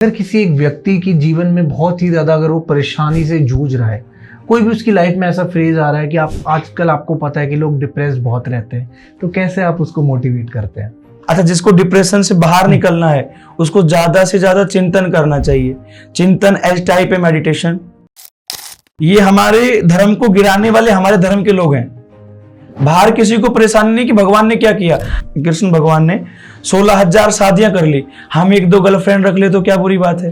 अगर किसी एक व्यक्ति की जीवन में बहुत ही ज़्यादा अगर वो परेशानी से जूझ रहा है, कोई भी उसकी लाइफ में ऐसा फेज आ रहा है कि आप आजकल आपको पता है कि लोग डिप्रेस्ड बहुत रहते हैं, तो कैसे आप उसको मोटिवेट करते हैं? अच्छा, जिसको डिप्रेशन से बाहर निकलना है उसको ज्यादा से ज्यादा चिंतन करना चाहिए। चिंतन एज टाइप है मेडिटेशन। ये हमारे धर्म को गिराने वाले हमारे धर्म के लोग हैं। बाहर किसी को परेशानी नहीं कि भगवान ने क्या किया। कृष्ण भगवान ने 16,000 शादियां कर ली, हम 1-2 गर्लफ्रेंड रख ले तो क्या बुरी बात है।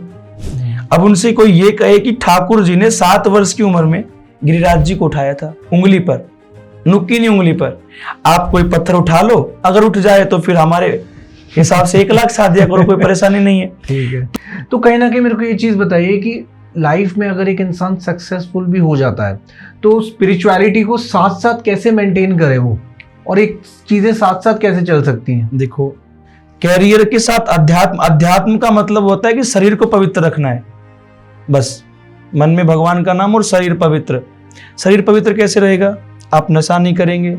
अब उनसे कोई ये कहे कि ठाकुर जी ने 7 वर्ष की उम्र में गिरिराज जी को उठाया था, उंगली पर, नुक्की नहीं उंगली पर। आप कोई पत्थर उठा लो, अगर उठ जाए तो फिर हमारे हिसाब से 1 लाख शादियां करो, कोई परेशानी नहीं है। ठीक है, तो कहीं ना कहीं मेरे को ये चीज बताइए कि लाइफ में अगर एक इंसान सक्सेसफुल भी हो जाता है तो स्पिरिचुअलिटी को साथ साथ कैसे मेंटेन करे वो, और एक चीजें साथ साथ कैसे चल सकती हैं? देखो, कैरियर के साथ अध्यात्म का मतलब होता है कि शरीर को पवित्र रखना है। बस मन में भगवान का नाम और शरीर पवित्र। शरीर पवित्र कैसे रहेगा? आप नशा नहीं करेंगे,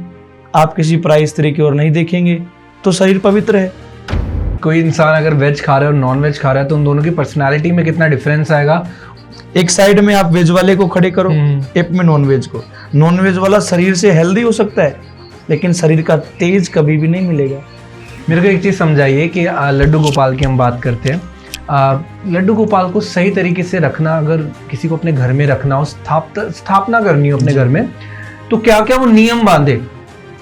आप किसी पराई स्त्री की ओर नहीं देखेंगे, तो शरीर पवित्र है। कोई इंसान अगर वेज खा रहा है और नॉन वेज खा रहा है तो उन दोनों की पर्सनालिटी में कितना डिफरेंस आएगा? एक साइड में आप वेज वाले को खड़े करो, एक में नॉन वेज को। नॉन वेज वाला शरीर से हेल्दी हो सकता है लेकिन शरीर का तेज कभी भी नहीं मिलेगा। मेरे को एक चीज़ समझाइए कि लड्डू गोपाल की हम बात करते हैं। लड्डू गोपाल को सही तरीके से रखना, अगर किसी को अपने घर में रखना हो, स्थापना करनी हो अपने घर में, तो क्या क्या वो नियम बांधे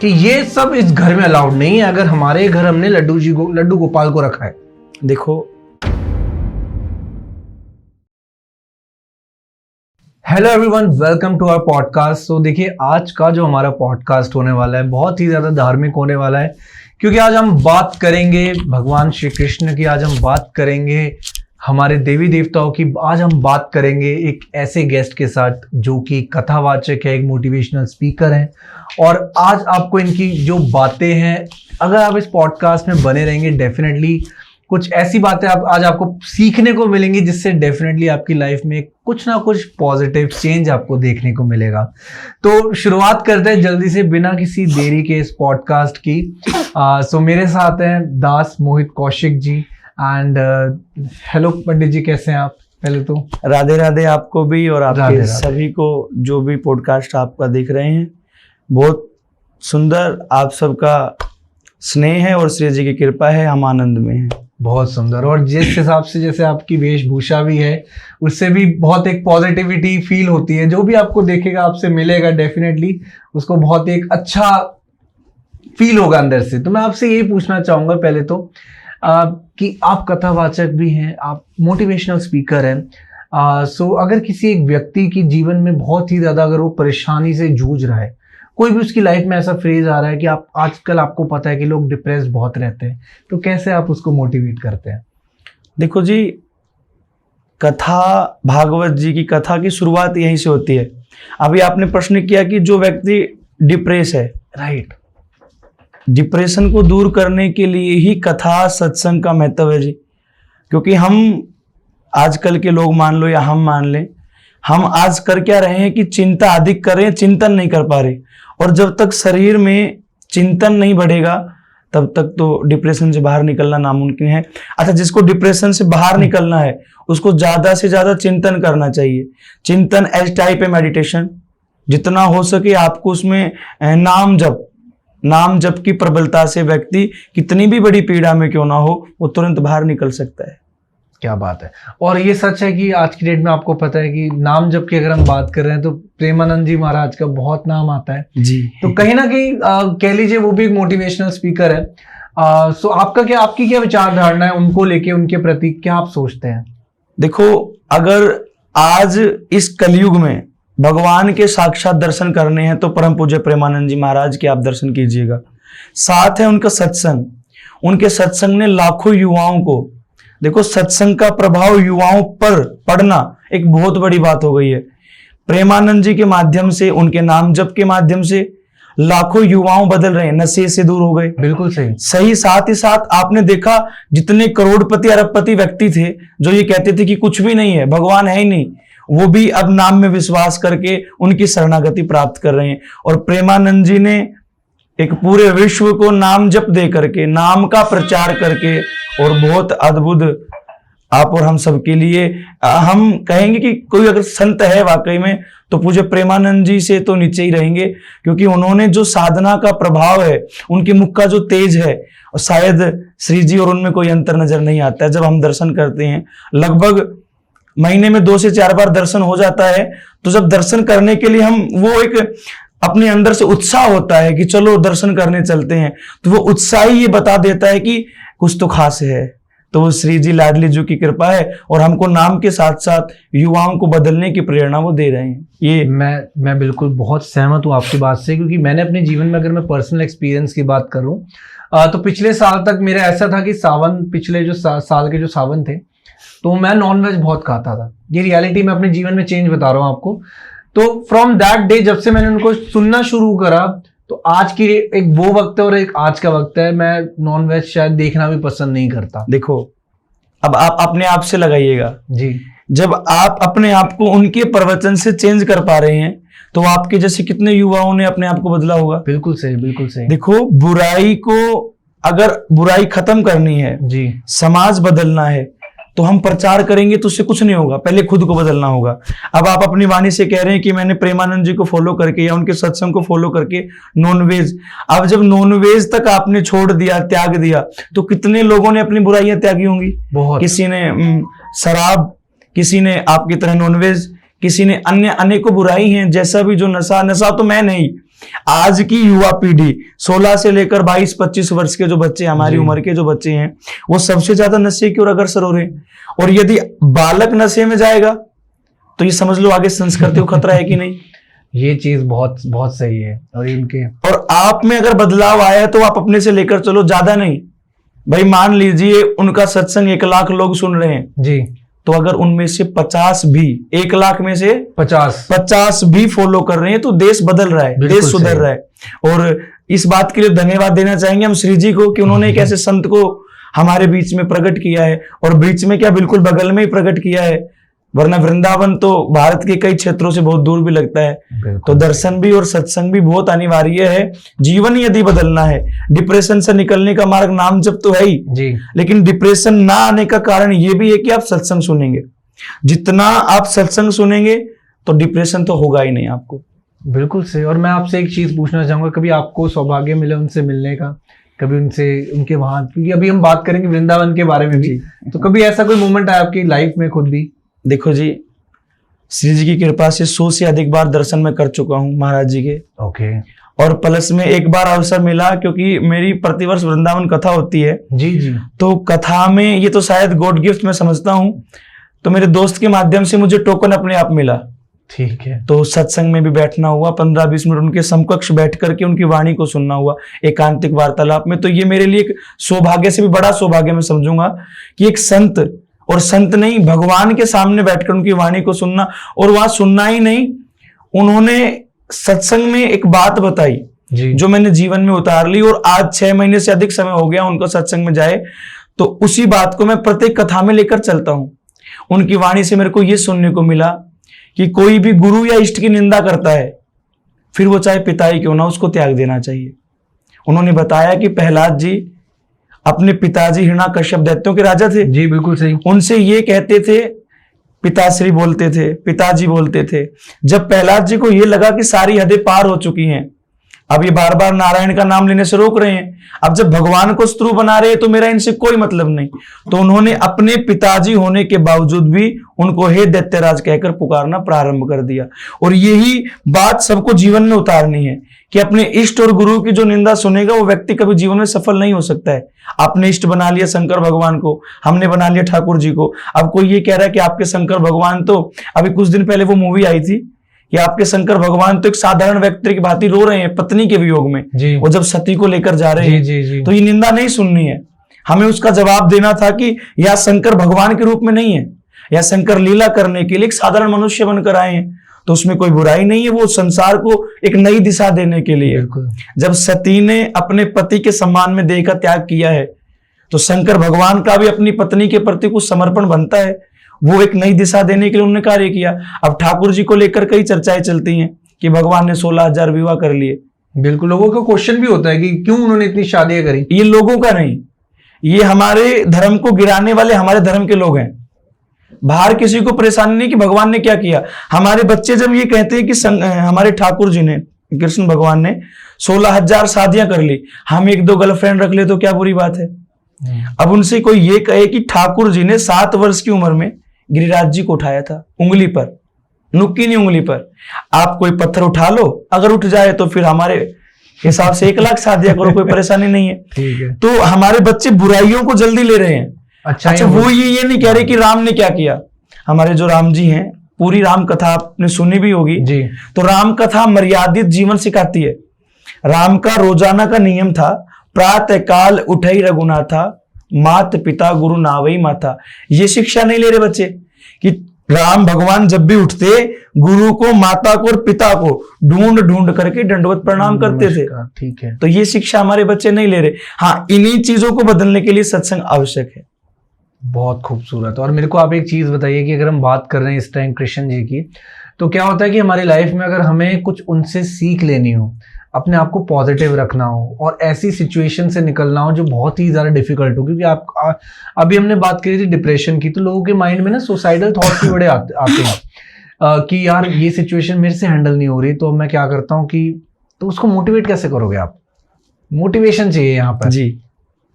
कि ये सब इस घर में अलाउड नहीं है अगर हमारे घर हमने लड्डू गोपाल को रखा है? देखो, hello everyone, welcome to our podcast. तो देखिए, आज का जो हमारा पॉडकास्ट होने वाला है बहुत ही ज़्यादा धार्मिक होने वाला है, क्योंकि आज हम बात करेंगे भगवान श्री कृष्ण की, आज हम बात करेंगे हमारे देवी देवताओं की, आज हम बात करेंगे एक ऐसे गेस्ट के साथ जो कि कथावाचक है, एक मोटिवेशनल स्पीकर है। और आज आपको इनकी जो बातें हैं, अगर आप इस पॉडकास्ट में बने रहेंगे, डेफिनेटली कुछ ऐसी बातें आज आपको सीखने को मिलेंगी जिससे डेफिनेटली आपकी लाइफ में कुछ ना कुछ पॉजिटिव चेंज आपको देखने को मिलेगा। तो शुरुआत करते हैं जल्दी से, बिना किसी देरी के, इस पॉडकास्ट की। सो मेरे साथ हैं दास मोहित कौशिक जी। एंड हेलो पंडित जी, कैसे हैं आप? पहले तो राधे राधे आपको भी और आपके राधे राधे। सभी को जो भी पॉडकास्ट आपका देख रहे हैं। बहुत सुंदर आप सबका स्नेह है और श्री जी की कृपा है, हम आनंद में हैं। बहुत सुंदर। और जिस हिसाब से जैसे आपकी वेशभूषा भी है, उससे भी बहुत एक पॉजिटिविटी फील होती है। जो भी आपको देखेगा, आपसे मिलेगा, डेफिनेटली उसको बहुत एक अच्छा फील होगा अंदर से। तो मैं आपसे यही पूछना चाहूँगा पहले तो कि आप कथावाचक भी हैं, आप मोटिवेशनल स्पीकर हैं। सो अगर किसी एक व्यक्ति की जीवन में बहुत ही ज़्यादा अगर वो परेशानी से जूझ रहा है, कोई भी उसकी लाइफ में ऐसा फेज आ रहा है कि आप आजकल आपको पता है कि लोग डिप्रेस्ड बहुत रहते हैं, तो कैसे आप उसको मोटिवेट करते हैं? देखो जी, कथा, भागवत जी की कथा की शुरुआत यहीं से होती है। अभी आपने प्रश्न किया कि जो व्यक्ति डिप्रेस है, राइट, डिप्रेशन को दूर करने के लिए ही कथा सत्संग का महत्व है जी। क्योंकि हम आजकल के लोग मान लो या हम मान लें, हम आज कर क्या रहे हैं कि चिंता अधिक कर रहे हैं, चिंतन नहीं कर पा रहे। और जब तक शरीर में चिंतन नहीं बढ़ेगा तब तक तो डिप्रेशन से बाहर निकलना नामुमकिन है। अच्छा, जिसको डिप्रेशन से बाहर निकलना है उसको ज्यादा से ज्यादा चिंतन करना चाहिए। चिंतन एज टाइप है मेडिटेशन। जितना हो सके आपको उसमें नाम जप की प्रबलता से व्यक्ति कितनी भी बड़ी पीड़ा में क्यों ना हो, वो तुरंत बाहर निकल सकता है। क्या बात है। और ये सच है कि आज की डेट में आपको पता है कि नाम जप की अगर हम बात कर रहे हैं तो प्रेमानंद जी महाराज का बहुत नाम आता है जी। तो कहीं ना कहीं कह लीजिए वो भी एक मोटिवेशनल स्पीकर है। सो आपकी क्या विचारधारणा है उनको लेके, उनके प्रति क्या आप सोचते हैं? देखो, अगर आज इस कलयुग में भगवान के साक्षात दर्शन करने हैं तो परम पूज्य प्रेमानंद जी महाराज के आप दर्शन कीजिएगा। साथ है उनका सत्संग। उनके सत्संग ने लाखों युवाओं को, देखो सत्संग का प्रभाव युवाओं पर पड़ना एक बहुत बड़ी बात हो गई है। प्रेमानंद जी के माध्यम से, उनके नाम जप के माध्यम से लाखों युवाओं बदल रहे हैं, नशे से दूर हो गए। बिल्कुल सही। साथ ही साथ आपने देखा जितने करोड़पति अरबपति व्यक्ति थे जो ये कहते थे कि कुछ भी नहीं है, भगवान है ही नहीं, वो भी अब नाम में विश्वास करके उनकी शरणागति प्राप्त कर रहे हैं। और प्रेमानंद जी ने एक पूरे विश्व को नाम जप दे करके, नाम का प्रचार करके और बहुत अद्भुत आप और हम सबके लिए हम कहेंगे कि कोई अगर संत है वाकई में तो पूज्य प्रेमानंद जी से तो नीचे ही रहेंगे, क्योंकि उन्होंने जो साधना का प्रभाव है, उनके मुख का जो तेज है, और शायद श्री जी और उनमें कोई अंतर नजर नहीं आता है। जब हम दर्शन करते हैं, लगभग महीने में 2 से 4 बार दर्शन हो जाता है, तो जब दर्शन करने के लिए हम वो एक अपने अंदर से उत्साह होता है कि चलो दर्शन करने चलते हैं, तो वो उत्साह ही ये बता देता है कि कुछ तो खास है। तो वो श्री जी लाडली जी की कृपा है, और हमको नाम के साथ साथ युवाओं को बदलने की प्रेरणा वो दे रहे हैं। ये मैं बिल्कुल बहुत सहमत हूँ आपकी बात से, क्योंकि मैंने अपने जीवन में, अगर मैं पर्सनल एक्सपीरियंस की बात करूँ, तो पिछले साल तक मेरा ऐसा था कि पिछले जो साल के जो सावन थे, तो मैं नॉनवेज बहुत खाता था। ये रियलिटी मैं अपने जीवन में चेंज बता रहा हूँ आपको। तो फ्रॉम दैट डे, जब से मैंने उनको सुनना शुरू करा, तो आज की एक वो वक्त है और एक आज का वक्त है, मैं नॉनवेज शायद देखना भी पसंद नहीं करता। देखो, अब आप अपने आप से लगाइएगा जी। जब आप अपने आप को उनके प्रवचन से चेंज कर पा रहे हैं, तो आपके जैसे कितने युवाओं ने अपने आप को बदला होगा। बिल्कुल सही, बिल्कुल सही। देखो, बुराई को, अगर बुराई खत्म करनी है जी, समाज बदलना है, तो हम प्रचार करेंगे तो उससे कुछ नहीं होगा, पहले खुद को बदलना होगा। अब आप अपनी वाणी से कह रहे हैं कि मैंने प्रेमानंद जी को फॉलो करके या उनके सत्संग को फॉलो करके नॉनवेज, अब जब नॉनवेज तक आपने छोड़ दिया, त्याग दिया, तो कितने लोगों ने अपनी बुराइयां त्यागी होंगी। बहुत। किसी ने शराब, किसी ने आपकी तरह नॉनवेज, किसी ने अन्य अनेकों बुराई हैं, जैसा भी जो नशा तो मैं नहीं, आज की युवा पीढ़ी 16 से लेकर 22-25 वर्ष के जो बच्चे, हमारी उम्र के जो बच्चे हैं, वो सबसे ज्यादा नशे की ओर अग्रसर हो रहे हैं। और यदि बालक नशे में जाएगा, तो ये समझ लो आगे संस्कृति को खतरा है कि नहीं। ये चीज बहुत बहुत सही है। और इनके, और आप में अगर बदलाव आया है, तो आप अपने से लेकर चलो, ज्यादा नहीं। भाई मान लीजिए उनका सत्संग 1 लाख लोग सुन रहे हैं जी, तो अगर उनमें से 50 भी, 1 लाख में से 50 भी फॉलो कर रहे हैं, तो देश बदल रहा है, देश सुधर रहा है। और इस बात के लिए धन्यवाद देना चाहेंगे हम श्री जी को, कि उन्होंने एक ऐसे संत को हमारे बीच में प्रकट किया है, और बीच में क्या, बिल्कुल बगल में ही प्रकट किया है, वरना वृंदावन तो भारत के कई क्षेत्रों से बहुत दूर भी लगता है। तो दर्शन भी और सत्संग भी बहुत अनिवार्य है, जीवन यदि बदलना है। डिप्रेशन से निकलने का मार्ग नाम जप तो है ही जी, लेकिन डिप्रेशन ना आने का कारण ये भी है कि आप सत्संग सुनेंगे। जितना आप सत्संग सुनेंगे, तो डिप्रेशन तो होगा ही नहीं आपको। बिल्कुल सही। और मैं आपसे एक चीज पूछना चाहूंगा, कभी आपको सौभाग्य मिले उनसे मिलने का, कभी उनसे, उनके वहां, क्योंकि अभी हम बात करेंगे वृंदावन के बारे में भी, तो कभी ऐसा कोई मोमेंट आया आपकी लाइफ में खुद भी? देखो जी, श्री जी की कृपा से 100 से अधिक बार दर्शन में कर चुका हूँ महाराज जी के। ओके। और प्लस में एक बार अवसर मिला, क्योंकि मेरी प्रतिवर्ष वृंदावन कथा होती है। जी जी। तो कथा में, ये तो शायद गॉड गिफ्ट मैं समझता हूँ, तो मेरे दोस्त के माध्यम से मुझे टोकन अपने आप मिला। ठीक है। तो सत्संग में भी बैठना हुआ, 15-20 मिनट उनके समकक्ष बैठ करके उनकी वाणी को सुनना हुआ, एकांतिक वार्तालाप में। तो ये मेरे लिए एक सौभाग्य से भी बड़ा सौभाग्य मैं समझूंगा कि एक संत, और संत नहीं, भगवान के सामने बैठकर उनकी वाणी को सुनना। और वहां सुनना ही नहीं, उन्होंने सत्संग में एक बात बताई जी, जो मैंने जीवन में उतार ली। और आज 6 महीने से अधिक समय हो गया उनको सत्संग में जाए, तो उसी बात को मैं प्रत्येक कथा में लेकर चलता हूं। उनकी वाणी से मेरे को यह सुनने को मिला कि कोई भी गुरु या इष्ट की निंदा करता है, फिर वो चाहे पिता ही क्यों ना, उसको त्याग देना चाहिए। उन्होंने बताया कि प्रहलाद जी अपने पिताजी हिरण्याकश्यप दैत्यों के राजा थे। जी बिल्कुल सही। उनसे ये कहते थे, पिताश्री बोलते थे, पिताजी बोलते थे। जब प्रहलाद जी को ये लगा कि सारी हदें पार हो चुकी हैं, अब ये बार बार नारायण का नाम लेने से रोक रहे हैं, अब जब भगवान को शत्रु बना रहे हैं, तो मेरा इनसे कोई मतलब नहीं। तो उन्होंने अपने पिताजी होने के बावजूद भी उनको हे दैत्यराज कहकर पुकारना प्रारंभ कर दिया। और यही बात सबको जीवन में उतारनी है कि अपने इष्ट और गुरु की जो निंदा सुनेगा, वो व्यक्ति कभी जीवन में सफल नहीं हो सकता है। आपने इष्ट बना लिया शंकर भगवान को, हमने बना लिया ठाकुर जी को। अब कोई ये कह रहा है कि आपके शंकर भगवान तो, अभी कुछ दिन पहले वो मूवी आई थी कि आपके शंकर भगवान तो एक साधारण व्यक्ति की भांति रो रहे हैं पत्नी के वियोग में, वो जब सती को लेकर जा रहे हैं। जी। तो ये निंदा नहीं सुननी है, हमें उसका जवाब देना था कि यह शंकर भगवान के रूप में नहीं है, या शंकर लीला करने के लिए एक साधारण मनुष्य बनकर आए हैं, तो उसमें कोई बुराई नहीं है। वो संसार को एक नई दिशा देने के लिए। जब सती ने अपने पति के सम्मान में देह का त्याग किया है, तो शंकर भगवान का भी अपनी पत्नी के प्रति कुछ समर्पण बनता है। वो एक नई दिशा देने के लिए उन्होंने कार्य किया। अब ठाकुर जी को लेकर कई चर्चाएं चलती हैं कि भगवान ने 16,000 विवाह कर लिए। बिल्कुल, लोगों का क्वेश्चन भी होता है कि क्यों उन्होंने इतनी शादियां करी। ये लोगों का नहीं, ये हमारे धर्म को गिराने वाले हमारे धर्म के लोग हैं। बाहर किसी को परेशानी नहीं कि भगवान ने क्या किया। हमारे बच्चे जब ये कहते हैं कि हमारे ठाकुर जी ने, कृष्ण भगवान ने 16,000 शादियां कर ली, हम 1-2 गर्लफ्रेंड रख ले तो क्या बुरी बात है। अब उनसे कोई ये कहे कि ठाकुर जी ने 7 वर्ष की उम्र में गिरिराज जी को उठाया था, उंगली पर, नुक्की नहीं उंगली पर। आप कोई पत्थर उठा लो, अगर उठ जाए तो फिर हमारे हिसाब से 1 लाख शादियां करो, कोई परेशानी नहीं है। ठीक है। तो हमारे बच्चे बुराइयों को जल्दी ले रहे हैं। अच्छा, वो ये नहीं कह रहे कि राम ने क्या किया। हमारे जो राम जी हैं, पूरी राम कथा आपने सुनी भी होगी जी। तो राम कथा मर्यादित जीवन सिखाती है। राम का रोजाना का नियम था, प्रातः काल उठई रघुनाथा, मात पिता गुरु नावई माता। ये शिक्षा नहीं ले रहे बच्चे कि राम भगवान जब भी उठते गुरु को, माता को और पिता को ढूंढ ढूंढ करके दंडवत प्रणाम करते थे। ठीक है। तो ये शिक्षा हमारे बच्चे नहीं ले रहे। हाँ, इन्हीं चीजों को बदलने के लिए सत्संग आवश्यक है। बहुत खूबसूरत। और मेरे को आप एक चीज बताइए कि अगर हम बात कर रहे हैं इस टाइम कृष्ण जी की, तो क्या होता है कि हमारी लाइफ में अगर हमें कुछ उनसे सीख लेनी हो, अपने आप को पॉजिटिव रखना हो और ऐसी सिचुएशन से निकलना हो जो बहुत ही ज़्यादा डिफिकल्ट हो, क्योंकि अभी हमने बात करी थी डिप्रेशन की, तो लोगों के माइंड में ना सुसाइडल थॉट्स भी बड़े आते हैं कि यार ये सिचुएशन मेरे से हैंडल नहीं हो रही, तो मैं क्या करता हूँ कि, तो उसको मोटिवेट कैसे करोगे आप? मोटिवेशन चाहिए यहाँ पर। जी,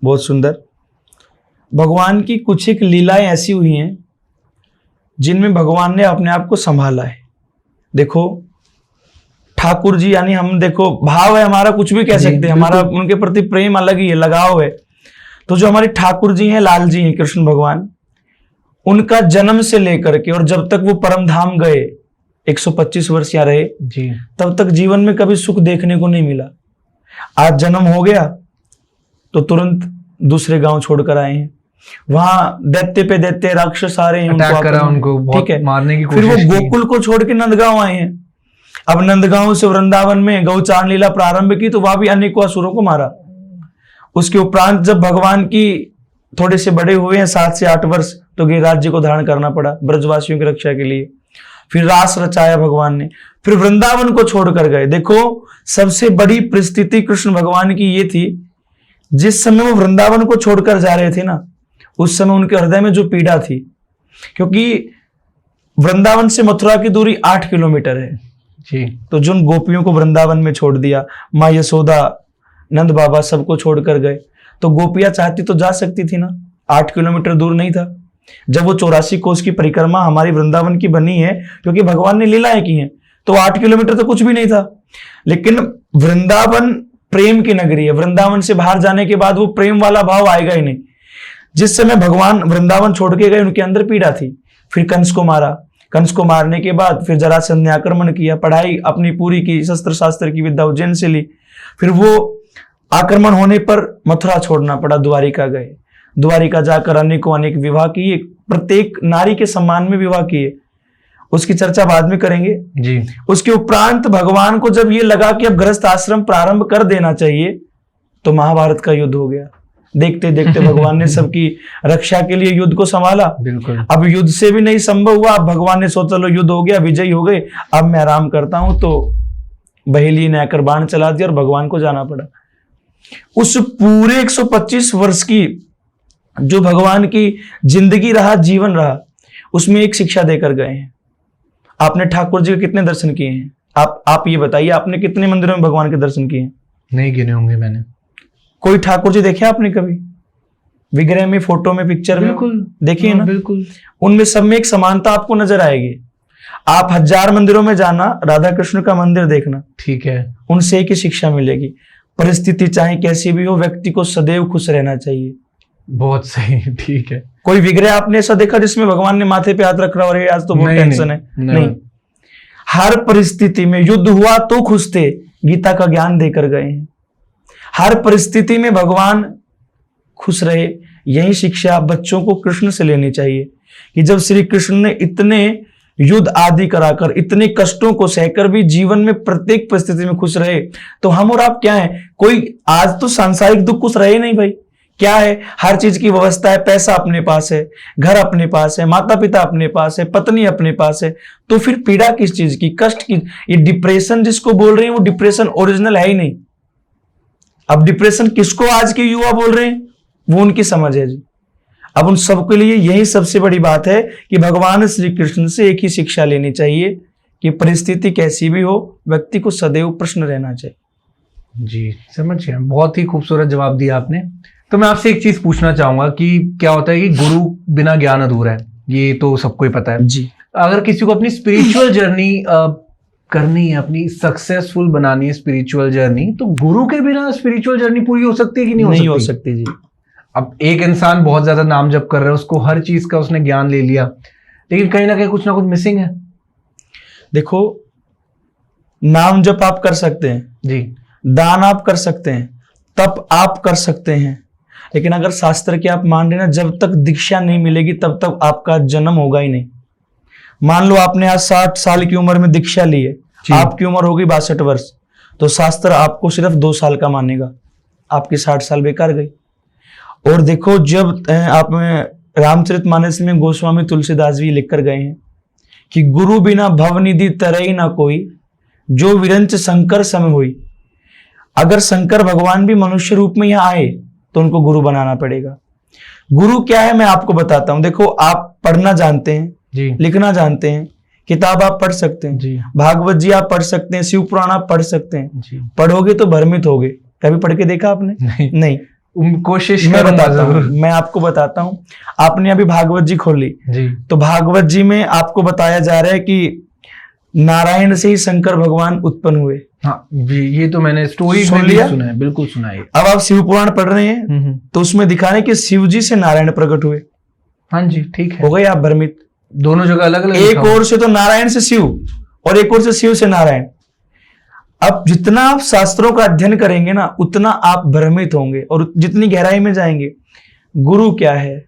बहुत सुंदर। भगवान की कुछ एक लीलाएं ऐसी हुई हैं जिनमें भगवान ने अपने आप को संभाला है। देखो ठाकुर जी, यानी हम देखो भाव है हमारा, कुछ भी कह सकते हैं, हमारा उनके प्रति प्रेम अलग ही है, लगाव है। तो जो हमारे ठाकुर जी हैं, लाल जी हैं, कृष्ण भगवान, उनका जन्म से लेकर के और जब तक वो परम धाम गए, 125 वर्ष यहाँ रहे जी, तब तक जीवन में कभी सुख देखने को नहीं मिला। आज जन्म हो गया तो तुरंत दूसरे गांव छोड़कर आए हैं, वहां दैत्य पे दैत्य राक्षस आ रहे हैं, उनको ठीक है, मारने की कोशिश। फिर वो गोकुल को छोड़ के नंदगांव आए हैं। अब नंदगांव से वृंदावन में गौचारण लीला प्रारंभ की तो वहां भी अनेकों असुरों को मारा। उसके उपरांत जब भगवान की थोड़े से बड़े हुए हैं, 7 से 8 वर्ष, तो गिरिराज जी को धारण करना पड़ा ब्रजवासियों की रक्षा के लिए। फिर रास रचाया भगवान ने, फिर वृंदावन को छोड़कर गए। देखो सबसे बड़ी परिस्थिति कृष्ण भगवान की ये थी, जिस समय वो वृंदावन को छोड़कर जा रहे थे ना, उस समय उनके हृदय में जो पीड़ा थी, क्योंकि वृंदावन से मथुरा की दूरी 8 किलोमीटर है जी। तो जिन गोपियों को वृंदावन में छोड़ दिया, माँ यशोदा, नंद बाबा सबको छोड़कर गए, तो गोपियां चाहती तो जा सकती थी ना, 8 किलोमीटर दूर नहीं था। जब वो 84 कोस की परिक्रमा हमारी वृंदावन की बनी है, क्योंकि भगवान ने लीलाएं की हैं, तो 8 किलोमीटर तो कुछ भी नहीं था। लेकिन वृंदावन प्रेम की नगरी है, वृंदावन से बाहर जाने के बाद वो प्रेम वाला भाव आएगा ही नहीं। जिस समय भगवान वृंदावन छोड़ के गए, उनके अंदर पीड़ा थी। फिर कंस को मारा, कंस को मारने के बाद फिर जरासंध ने आक्रमण किया, पढ़ाई अपनी पूरी की, शस्त्र शास्त्र की विद्या उज्जैन से ली। फिर वो आक्रमण होने पर मथुरा छोड़ना पड़ा, द्वारिका गए। द्वारिका जाकर अनेकों अनेक विवाह किए, प्रत्येक नारी के सम्मान में विवाह किए, उसकी चर्चा बाद में करेंगे जी। उसके उपरांत भगवान को जब ये लगा कि अब गृहस्थ आश्रम प्रारंभ कर देना चाहिए, तो महाभारत का युद्ध हो गया। देखते देखते भगवान ने सबकी रक्षा के लिए युद्ध को संभाला। बिल्कुल। अब युद्ध से भी नहीं संभव हुआ, अब भगवान ने सोचा लो युद्ध हो गया, विजयी हो गए, अब मैं आराम करता हूं, तो बहेली ने आकर बाण चला दिया और भगवान को जाना पड़ा। उस पूरे 125 वर्ष की जो भगवान की जिंदगी रहा, जीवन रहा, उसमें एक शिक्षा देकर गए हैं। आपने ठाकुर जी के कितने दर्शन किए हैं? आप ये बताइए, आपने कितने मंदिरों में भगवान के दर्शन किए हैं? नहीं गिने होंगे मैंने। कोई ठाकुर जी देखे आपने कभी? विग्रह में, फोटो में, पिक्चर में? बिल्कुल देखिए ना, बिल्कुल। उनमें सब में एक समानता आपको नजर आएगी। आप 1000 मंदिरों में जाना, राधा कृष्ण का मंदिर देखना, ठीक है, उनसे एक ही शिक्षा मिलेगी। परिस्थिति चाहे कैसी भी हो, व्यक्ति को सदैव खुश रहना चाहिए। बहुत सही, ठीक है। कोई विग्रह आपने ऐसा देखा जिसमें भगवान ने माथे पे हाथ रख रहा और आज तो बहुत टेंशन है? नहीं। हर परिस्थिति में युद्ध हुआ तो खुश थे, गीता का ज्ञान देकर गए हैं। हर परिस्थिति में भगवान खुश रहे। यही शिक्षा बच्चों को कृष्ण से लेनी चाहिए कि जब श्री कृष्ण ने इतने युद्ध आदि कराकर, इतने कष्टों को सहकर भी जीवन में प्रत्येक परिस्थिति में खुश रहे, तो हम और आप क्या है? कोई आज तो सांसारिक दुख कुछ रहे नहीं भाई। क्या है? हर चीज की व्यवस्था है, पैसा अपने पास है, घर अपने पास है, माता पिता अपने पास है, पत्नी अपने पास है, तो फिर पीड़ा किस चीज की, कष्ट की? ये डिप्रेशन जिसको बोल रहे हैं, वो डिप्रेशन ओरिजिनल है ही नहीं। अब डिप्रेशन किसको आज के युवा बोल रहे हैं? वो उनकी समझ है जी। अब उन सबके लिए यही सबसे बड़ी बात है कि भगवान श्री कृष्ण से एक ही शिक्षा लेनी चाहिए कि परिस्थिति कैसी भी हो, व्यक्ति को सदैव प्रश्न रहना चाहिए। जी समझ गया, बहुत ही खूबसूरत जवाब दिया आपने। तो मैं आपसे एक चीज पूछना चाहूंगा कि क्या होता है कि गुरु बिना ज्ञान अधूरा है, ये तो सबको ही पता है जी। अगर किसी को अपनी स्पिरिचुअल जर्नी करनी है, अपनी सक्सेसफुल बनानी है स्पिरिचुअल जर्नी, तो गुरु के बिना स्पिरिचुअल जर्नी पूरी हो सकती है कि नहीं हो सकती जी। अब एक इंसान बहुत ज्यादा नाम जप कर रहा है, उसको हर चीज का उसने ज्ञान ले लिया, लेकिन कहीं ना कुछ मिसिंग है। देखो, नाम जप आप कर सकते हैं जी, दान आप कर सकते हैं, तप आप कर सकते हैं, लेकिन अगर शास्त्र की आप मान रहे ना, जब तक दीक्षा नहीं मिलेगी तब तक आपका जन्म होगा ही नहीं। मान लो आपने आज 60 साल की उम्र में दीक्षा ली है, आपकी उम्र होगी 62 वर्ष, तो शास्त्र आपको सिर्फ 2 साल का मानेगा, आपकी 60 साल बेकार गई। और देखो, जब आप रामचरितमानस में गोस्वामी तुलसीदास जी लिख कर गए हैं कि गुरु बिना भवनिधि तरई ना कोई, जो विरंच शंकर सम हुई। अगर शंकर भगवान भी मनुष्य रूप में यहाँ आए तो उनको गुरु बनाना पड़ेगा। गुरु क्या है मैं आपको बताता हूं। देखो, आप पढ़ना जानते हैं जी, लिखना जानते हैं, किताब आप पढ़ सकते हैं जी, भागवत जी आप पढ़ सकते हैं, शिव पुराण आप पढ़ सकते हैं, जी। पढ़ोगे तो भ्रमित होगे। कभी पढ़ के देखा आपने? नहीं। कोशिश मैं करूंगा बताता हूँ, जरूर। मैं आपको बताता हूँ। आपने अभी भागवत जी खोली, जी, तो भागवत जी में आपको बताया जा रहा है कि नारायण से ही शंकर भगवान उत्पन्न हुए। हाँ जी, ये तो मैंने स्टोरी सुन में भी लिया? सुना है, बिल्कुल सुना है। अब आप शिव पुराण पढ़ रहे हैं तो उसमें दिखा रहे हैं कि शिव जी से नारायण प्रकट हुए। हाँ जी, ठीक है। हो गए आप भ्रमित? दोनों जगह अलग अलग एक ओर से तो नारायण से शिव और एक ओर से शिव से नारायण। अब जितना आप शास्त्रों का अध्ययन करेंगे ना, उतना आप भ्रमित होंगे और जितनी गहराई में जाएंगे। गुरु क्या है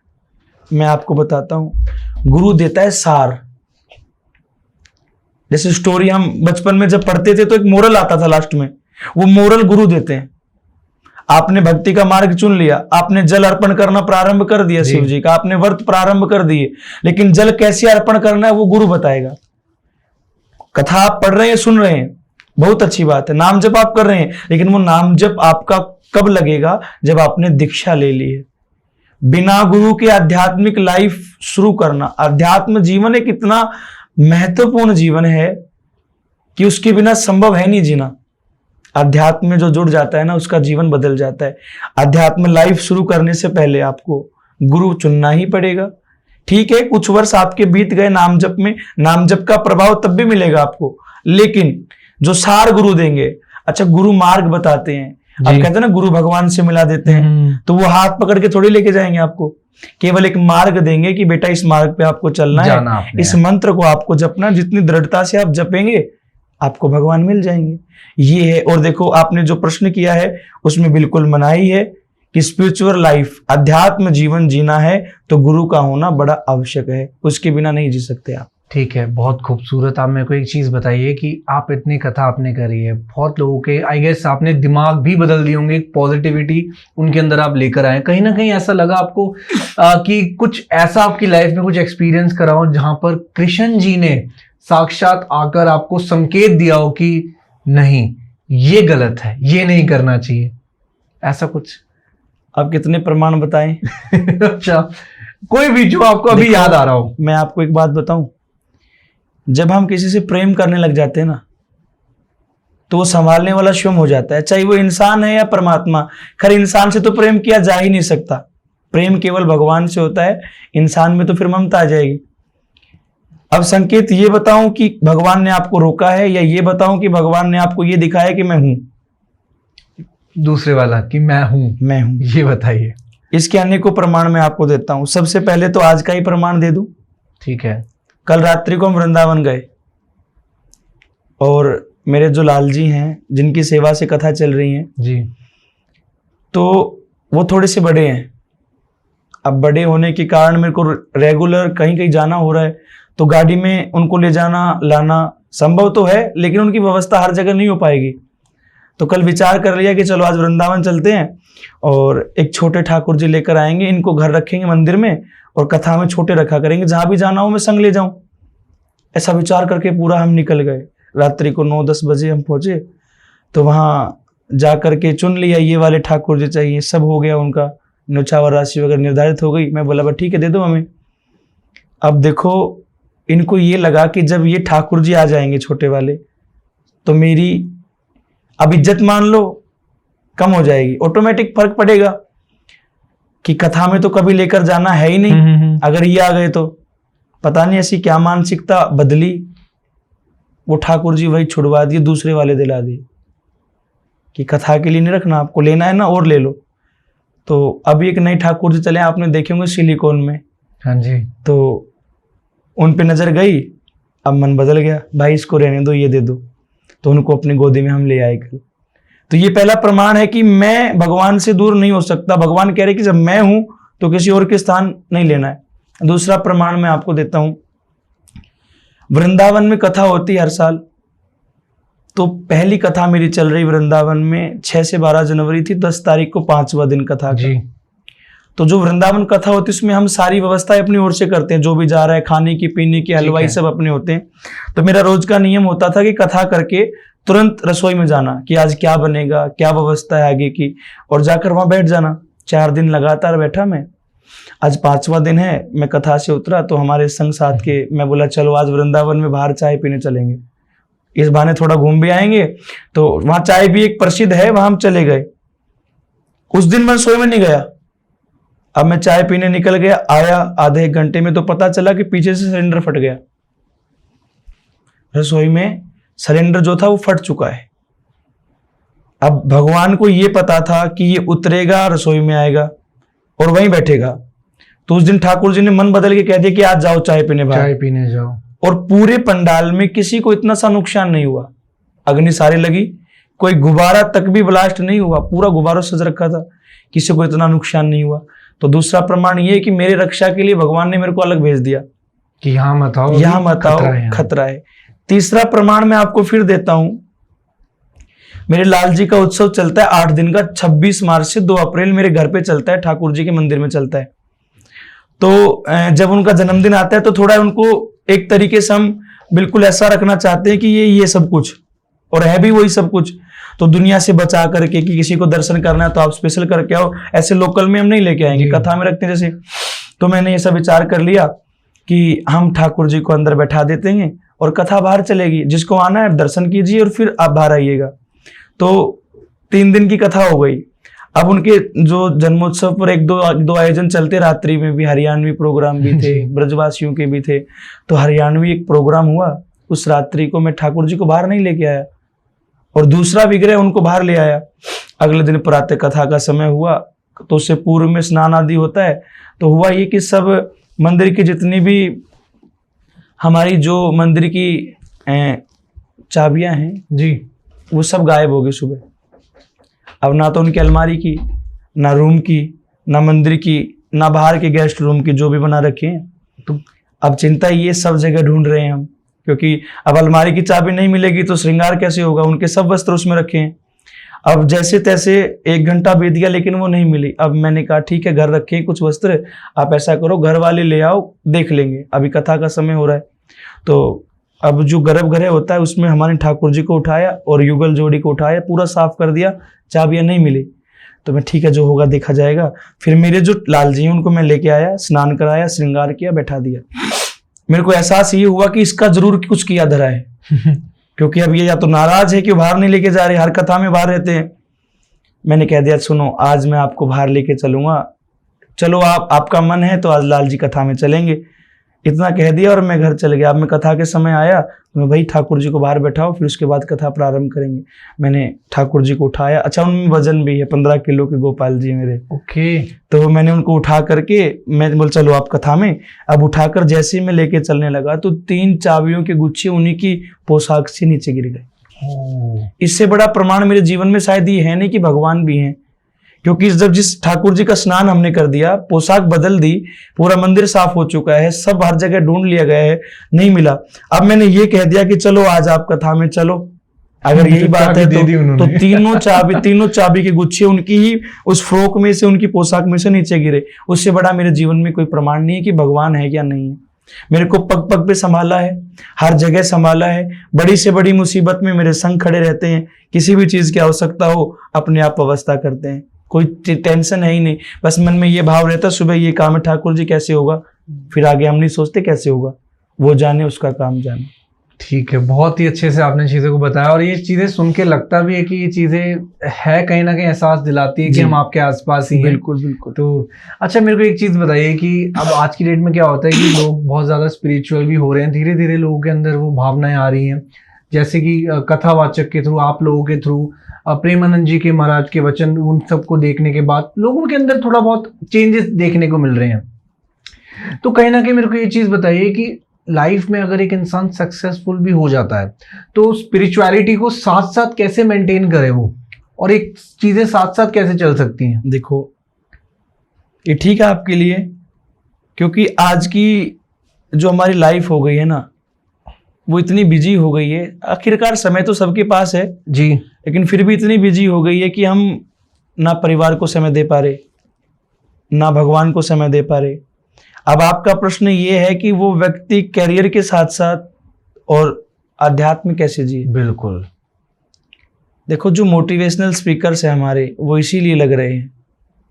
मैं आपको बताता हूं। गुरु देता है सार। जैसे स्टोरी हम बचपन में जब पढ़ते थे तो एक मोरल आता था लास्ट में, वो मोरल गुरु देते हैं। आपने भक्ति का मार्ग चुन लिया, आपने जल अर्पण करना प्रारंभ कर दिया शिव जी का, आपने व्रत प्रारंभ कर दिए, लेकिन जल कैसे अर्पण करना है वो गुरु बताएगा। कथा आप पढ़ रहे हैं, सुन रहे हैं, बहुत अच्छी बात है। नाम जप आप कर रहे हैं, लेकिन वो नाम जप आपका कब लगेगा? जब आपने दीक्षा ले ली है। बिना गुरु के आध्यात्मिक लाइफ शुरू करना, अध्यात्म जीवन एक इतना महत्वपूर्ण जीवन है कि उसके बिना संभव है नहीं जीना। अध्यात्म में जो जुड़ जाता है ना, उसका जीवन बदल जाता है। अध्यात्म लाइफ शुरू करने से पहले आपको गुरु चुनना ही पड़ेगा। ठीक है, कुछ वर्ष आपके बीत गए नाम जप में, नाम जप का प्रभाव तब भी मिलेगा आपको, लेकिन जो सार गुरु देंगे, अच्छा गुरु मार्ग बताते हैं, आप कहते हैं ना गुरु भगवान से मिला देते हैं, तो वो हाथ पकड़ के थोड़ी लेके जाएंगे आपको, केवल एक मार्ग देंगे कि बेटा इस मार्ग पे आपको चलना है, इस मंत्र को आपको जपना। जितनी दृढ़ता से आप जपेंगे आपको भगवान मिल जाएंगे। ये है। और देखो, आपने जो प्रश्न किया है उसमें बिल्कुल मनाही है कि स्पिरिचुअल लाइफ, अध्यात्म जीवन जीना है तो गुरु का होना बड़ा आवश्यक है, उसके बिना नहीं जी सकते आप। ठीक है, बहुत खूबसूरत। आप मेरे को एक चीज बताइए कि आप इतनी कथा आपने करी है, बहुत लोगों के आई गेस आपने दिमाग भी बदल दिए होंगे, पॉजिटिविटी उनके अंदर आप लेकर आए। कहीं ना कहीं ऐसा लगा आपको कि कुछ ऐसा आपकी लाइफ में कुछ एक्सपीरियंस करा हो जहां पर कृष्ण जी ने साक्षात आकर आपको संकेत दिया हो कि नहीं ये गलत है, ये नहीं करना चाहिए, ऐसा कुछ? आप कितने प्रमाण बताएं? अच्छा, कोई भी जो आपको अभी याद आ रहा हो। मैं आपको एक बात बताऊं, जब हम किसी से प्रेम करने लग जाते हैं ना, तो वो संभालने वाला स्वयं हो जाता है, चाहे वो इंसान है या परमात्मा। खैर, इंसान से तो प्रेम किया जा ही नहीं सकता, प्रेम केवल भगवान से होता है, इंसान में तो फिर ममता आ जाएगी। अब संकेत ये बताऊं कि भगवान ने आपको रोका है, या ये बताऊं कि भगवान ने आपको ये दिखाया कि मैं हूं? दूसरे वाला कि मैं हूं, ये बताइए। इसके अनेकों प्रमाण मैं आपको देता हूं। सबसे पहले तो आज का ही प्रमाण दे दूं। ठीक है। कल रात्रि को हम वृंदावन गए और मेरे जो लाल जी हैं, जिनकी सेवा से कथा चल रही है जी, तो वो थोड़े से बड़े हैं। अब बड़े होने के कारण मेरे को रेगुलर कहीं कहीं जाना हो रहा है, तो गाड़ी में उनको ले जाना लाना संभव तो है, लेकिन उनकी व्यवस्था हर जगह नहीं हो पाएगी। तो कल विचार कर लिया कि चलो आज वृंदावन चलते हैं और एक छोटे ठाकुर जी लेकर आएंगे, इनको घर रखेंगे मंदिर में और कथा में छोटे रखा करेंगे, जहां भी जाना हो मैं संग ले जाऊं। ऐसा विचार करके पूरा हम निकल गए। रात्रि को 9-10 बजे हम पहुंचे, तो वहां जा करके चुन लिया ये वाले ठाकुर जी चाहिए, सब हो गया उनका, न्यौछावर राशि वगैरह निर्धारित हो गई। मैं बोला बस ठीक है दे दो हमें। अब देखो इनको ये लगा कि जब ये ठाकुर जी आ जाएंगे छोटे वाले तो मेरी अब इज्जत मान लो कम हो जाएगी, ऑटोमेटिक फर्क पड़ेगा कि कथा में तो कभी लेकर जाना है ही नहीं, अगर ये आ गए तो पता नहीं ऐसी क्या मानसिकता बदली, वो ठाकुर जी वही छुड़वा दिए, दूसरे वाले दिला दिए कि कथा के लिए नहीं रखना, आपको लेना है ना और ले लो। तो अभी एक नई ठाकुर जी चले, आपने देखे होंगे सिलिकॉन में। हाँ जी। तो उन पे नजर गई, अब मन बदल गया, भाई इसको रहने दो, ये दे दो। तो उनको अपनी गोदी में हम ले आए कल। तो ये पहला प्रमाण है कि मैं भगवान से दूर नहीं हो सकता। भगवान कह रहे कि जब मैं हूं तो किसी और के स्थान नहीं लेना है। दूसरा प्रमाण मैं आपको देता हूं, वृंदावन में कथा होती है हर साल। तो पहली कथा मेरी चल रही वृंदावन में 6 से 12 जनवरी थी, 10 तारीख को 5वां दिन कथा जी। तो जो वृंदावन कथा होती है उसमें हम सारी व्यवस्थाएं अपनी ओर से करते हैं, जो भी जा रहा है खाने की पीने की हलवाई सब अपने होते हैं। तो मेरा रोज का नियम होता था कि कथा करके तुरंत रसोई में जाना कि आज क्या बनेगा, क्या व्यवस्था है आगे की, और जाकर वहां बैठ जाना। 4 दिन लगातार बैठा मैं। आज 5वां दिन है, मैं कथा से उतरा तो हमारे संग साथ के मैं बोला चलो आज वृंदावन में बाहर चाय पीने चलेंगे, इस बहाने थोड़ा घूम भी आएंगे। तो वहां चाय भी एक प्रसिद्ध है, वहां हम चले गए। उस दिन मैं रसोई में नहीं गया। अब मैं चाय पीने निकल गया, आया आधे 1 घंटे में तो पता चला कि पीछे से सिलेंडर फट गया। रसोई में सिलेंडर जो था वो फट चुका है। अब भगवान को ये पता था कि ये उतरेगा, रसोई में आएगा और वहीं बैठेगा। तो उस दिन ठाकुर जी ने मन बदल के कह दिया कि आज जाओ चाय पीने बाहर, चाय पीने जाओ। और पूरे पंडाल में किसी को इतना सा नुकसान नहीं हुआ। अग्नि सारी लगी, कोई गुब्बारा तक भी ब्लास्ट नहीं हुआ, पूरा गुब्बारों सज रखा था, किसी को इतना नुकसान नहीं हुआ। तो दूसरा प्रमाण ये है कि मेरे रक्षा के लिए भगवान ने मेरे को अलग भेज दिया कि यहाँ मत आओ, यहाँ मत आओ, खतरा है। तीसरा प्रमाण मैं आपको फिर देता हूं, मेरे लाल जी का उत्सव चलता है 8 दिन का, 26 मार्च से 2 अप्रैल मेरे घर पे चलता है, ठाकुर जी के मंदिर में चलता है। तो जब उनका जन्मदिन आता है तो थोड़ा उनको एक तरीके से हम बिल्कुल ऐसा रखना चाहते हैं कि ये सब कुछ, और है भी वही सब कुछ। तो दुनिया से बचा करके कि किसी को दर्शन करना है तो आप स्पेशल करके आओ, ऐसे लोकल में हम नहीं लेके आएंगे, कथा में रखते हैं जैसे। तो मैंने ये सब विचार कर लिया कि हम ठाकुर जी को अंदर बैठा देते हैं और कथा बाहर चलेगी, जिसको आना है दर्शन कीजिए और फिर आप बाहर आइएगा। तो 3 दिन की कथा हो गई। अब उनके जो जन्मोत्सव पर एक दो आयोजन चलते, रात्रि में भी हरियाणवी प्रोग्राम भी थे, ब्रजवासियों के भी थे। तो हरियाणवी एक प्रोग्राम हुआ, उस रात्रि को मैं ठाकुर जी को बाहर नहीं लेके आया और दूसरा विग्रह उनको बाहर ले आया। अगले दिन प्रातः कथा का समय हुआ तो उससे पूर्व में स्नान आदि होता है। तो हुआ ये कि सब मंदिर की जितनी भी हमारी जो मंदिर की चाबियां हैं जी, वो सब गायब हो गई सुबह। अब ना तो उनकी अलमारी की, ना रूम की, ना मंदिर की, ना बाहर के गेस्ट रूम की जो भी बना रखे हैं। तो अब चिंता ये सब जगह ढूंढ रहे हैं हम, क्योंकि अब अलमारी की चाबी नहीं मिलेगी तो श्रृंगार कैसे होगा। उनके सब वस्त्र उसमें रखे हैं। अब जैसे तैसे 1 घंटा बीत गया लेकिन वो नहीं मिली। अब मैंने कहा ठीक है घर रखे हैं कुछ वस्त्र, आप ऐसा करो घर वाले ले आओ, देख लेंगे, अभी कथा का समय हो रहा है। तो अब जो गर्भगृह होता है उसमें हमारे ठाकुर जी को उठाया और युगल जोड़ी को उठाया, पूरा साफ कर दिया, चाबियां नहीं मिली। तो मैं ठीक है जो होगा देखा जाएगा। फिर मेरे जो लाल जी हैं उनको मैं लेके आया, स्नान कराया, श्रृंगार किया, बैठा दिया। मेरे को एहसास ये हुआ कि इसका जरूर कुछ किया धरा है क्योंकि अब ये या तो नाराज है कि बाहर नहीं लेके जा रहे, हर कथा में बाहर रहते हैं। मैंने कह दिया सुनो आज मैं आपको बाहर लेके चलूंगा, चलो आपका मन है तो आज लाल जी कथा में चलेंगे। इतना कह दिया और मैं घर चल गया। अब मैं कथा के समय आया तो मैं भाई ठाकुर जी को बाहर बैठाओ, फिर उसके बाद कथा प्रारंभ करेंगे। मैंने ठाकुर जी को उठाया, अच्छा उनमें वजन भी है, 15 किलो के गोपाल जी मेरे। ओके। तो मैंने उनको उठा करके मैं बोल चलो आप कथा में। अब उठाकर जैसे ही मैं लेके चलने लगा तो 3 चाबियों के गुच्छे उन्हीं की पोशाक से नीचे गिर गए। इससे बड़ा प्रमाण मेरे जीवन में शायद ये है नहीं कि भगवान भी हैं, क्योंकि जब जिस ठाकुर जी का स्नान हमने कर दिया, पोशाक बदल दी, पूरा मंदिर साफ हो चुका है, सब हर जगह ढूंढ लिया गया है, नहीं मिला। अब मैंने ये कह दिया कि चलो आज आप कथा में चलो, अगर यही बात है तो तीनों चाबी के गुच्छे उनकी ही उस फ्रॉक में से, उनकी पोशाक में से नीचे गिरे। उससे बड़ा मेरे जीवन में कोई प्रमाण नहीं है कि भगवान है या नहीं है। मेरे को पग पग पे संभाला है, हर जगह संभाला है, बड़ी से बड़ी मुसीबत में मेरे संग खड़े रहते हैं, किसी भी चीज की आवश्यकता हो अपने आप व्यवस्था करते हैं। कोई टेंशन है ही नहीं, बस मन में ये भाव रहता सुबह ये काम है ठाकुर जी कैसे होगा, फिर आगे हम नहीं सोचते कैसे होगा, वो जाने उसका काम जाने। ठीक है, बहुत ही अच्छे से आपने चीज़ों को बताया और ये चीज़ें सुन के लगता भी है कि ये चीज़ें है कहीं ना कहीं एहसास दिलाती है कि हम आपके आसपास ही हैं। बिल्कुल बिल्कुल। तो अच्छा मेरे को एक चीज़ बताइए कि अब आज की डेट में क्या होता है कि लोग बहुत ज़्यादा स्पिरिचुअल भी हो रहे हैं, धीरे धीरे लोगों के अंदर वो भावनाएं आ रही हैं, जैसे कि कथावाचक के थ्रू, आप लोगों के थ्रू, प्रेमानंद जी के महाराज के वचन, उन सबको देखने के बाद लोगों के अंदर थोड़ा बहुत चेंजेस देखने को मिल रहे हैं। तो कहीं ना कहीं मेरे को ये चीज़ बताइए कि लाइफ में अगर एक इंसान सक्सेसफुल भी हो जाता है तो स्पिरिचुअलिटी को साथ साथ कैसे मेंटेन करे वो, और एक चीजें साथ साथ कैसे चल सकती हैं? देखो ये ठीक है आपके लिए, क्योंकि आज की जो हमारी लाइफ हो गई है ना वो इतनी बिजी हो गई है, आखिरकार समय तो सबके पास है जी, लेकिन फिर भी इतनी बिजी हो गई है कि हम ना परिवार को समय दे पा रहे, ना भगवान को समय दे पा रहे। अब आपका प्रश्न ये है कि वो व्यक्ति कैरियर के साथ साथ और आध्यात्म कैसे जिए। बिल्कुल। देखो जो मोटिवेशनल स्पीकर्स हैं हमारे वो इसीलिए लग रहे हैं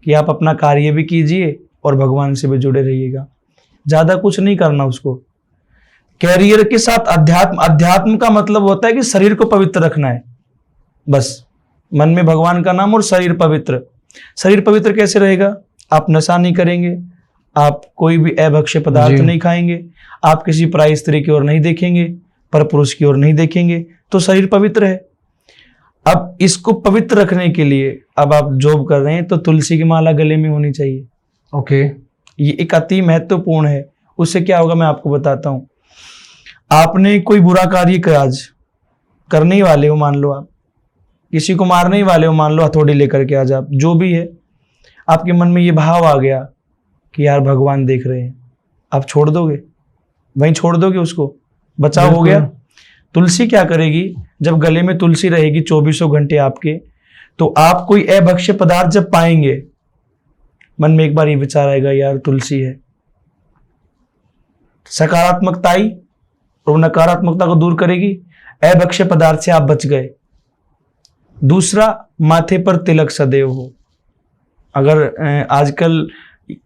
कि आप अपना कार्य भी कीजिए और भगवान से भी जुड़े रहिएगा, ज़्यादा कुछ नहीं करना उसको। कैरियर के साथ अध्यात्म, अध्यात्म का मतलब होता है कि शरीर को पवित्र रखना है, बस मन में भगवान का नाम और शरीर पवित्र। शरीर पवित्र कैसे रहेगा? आप नशा नहीं करेंगे, आप कोई भी अभक्ष्य पदार्थ नहीं खाएंगे, आप किसी पराई स्त्री की ओर नहीं देखेंगे, पर पुरुष की ओर नहीं देखेंगे, तो शरीर पवित्र है। अब इसको पवित्र रखने के लिए अब आप जॉब कर रहे हैं तो तुलसी की माला गले में होनी चाहिए। ओके, ये एक अति महत्वपूर्ण है। उससे क्या होगा मैं आपको बताता हूं। आपने कोई बुरा कार्य कर आज करने ही वाले हो, मान लो आप किसी को मारने ही वाले हो, मान लो हथौड़ी लेकर के आज आप, जो भी है, आपके मन में ये भाव आ गया कि यार भगवान देख रहे हैं, आप छोड़ दोगे? वहीं छोड़ दोगे उसको? बचाव हो गया। तुलसी क्या करेगी? जब गले में तुलसी रहेगी 24 घंटे आपके, तो आप कोई अभक्ष्य पदार्थ जब पाएंगे, मन में एक बार ये विचार आएगा यार तुलसी है, सकारात्मकता आई और नकारात्मकता को दूर करेगी, अभक्ष्य पदार्थ से आप बच गए। दूसरा, माथे पर तिलक सदैव हो। अगर आजकल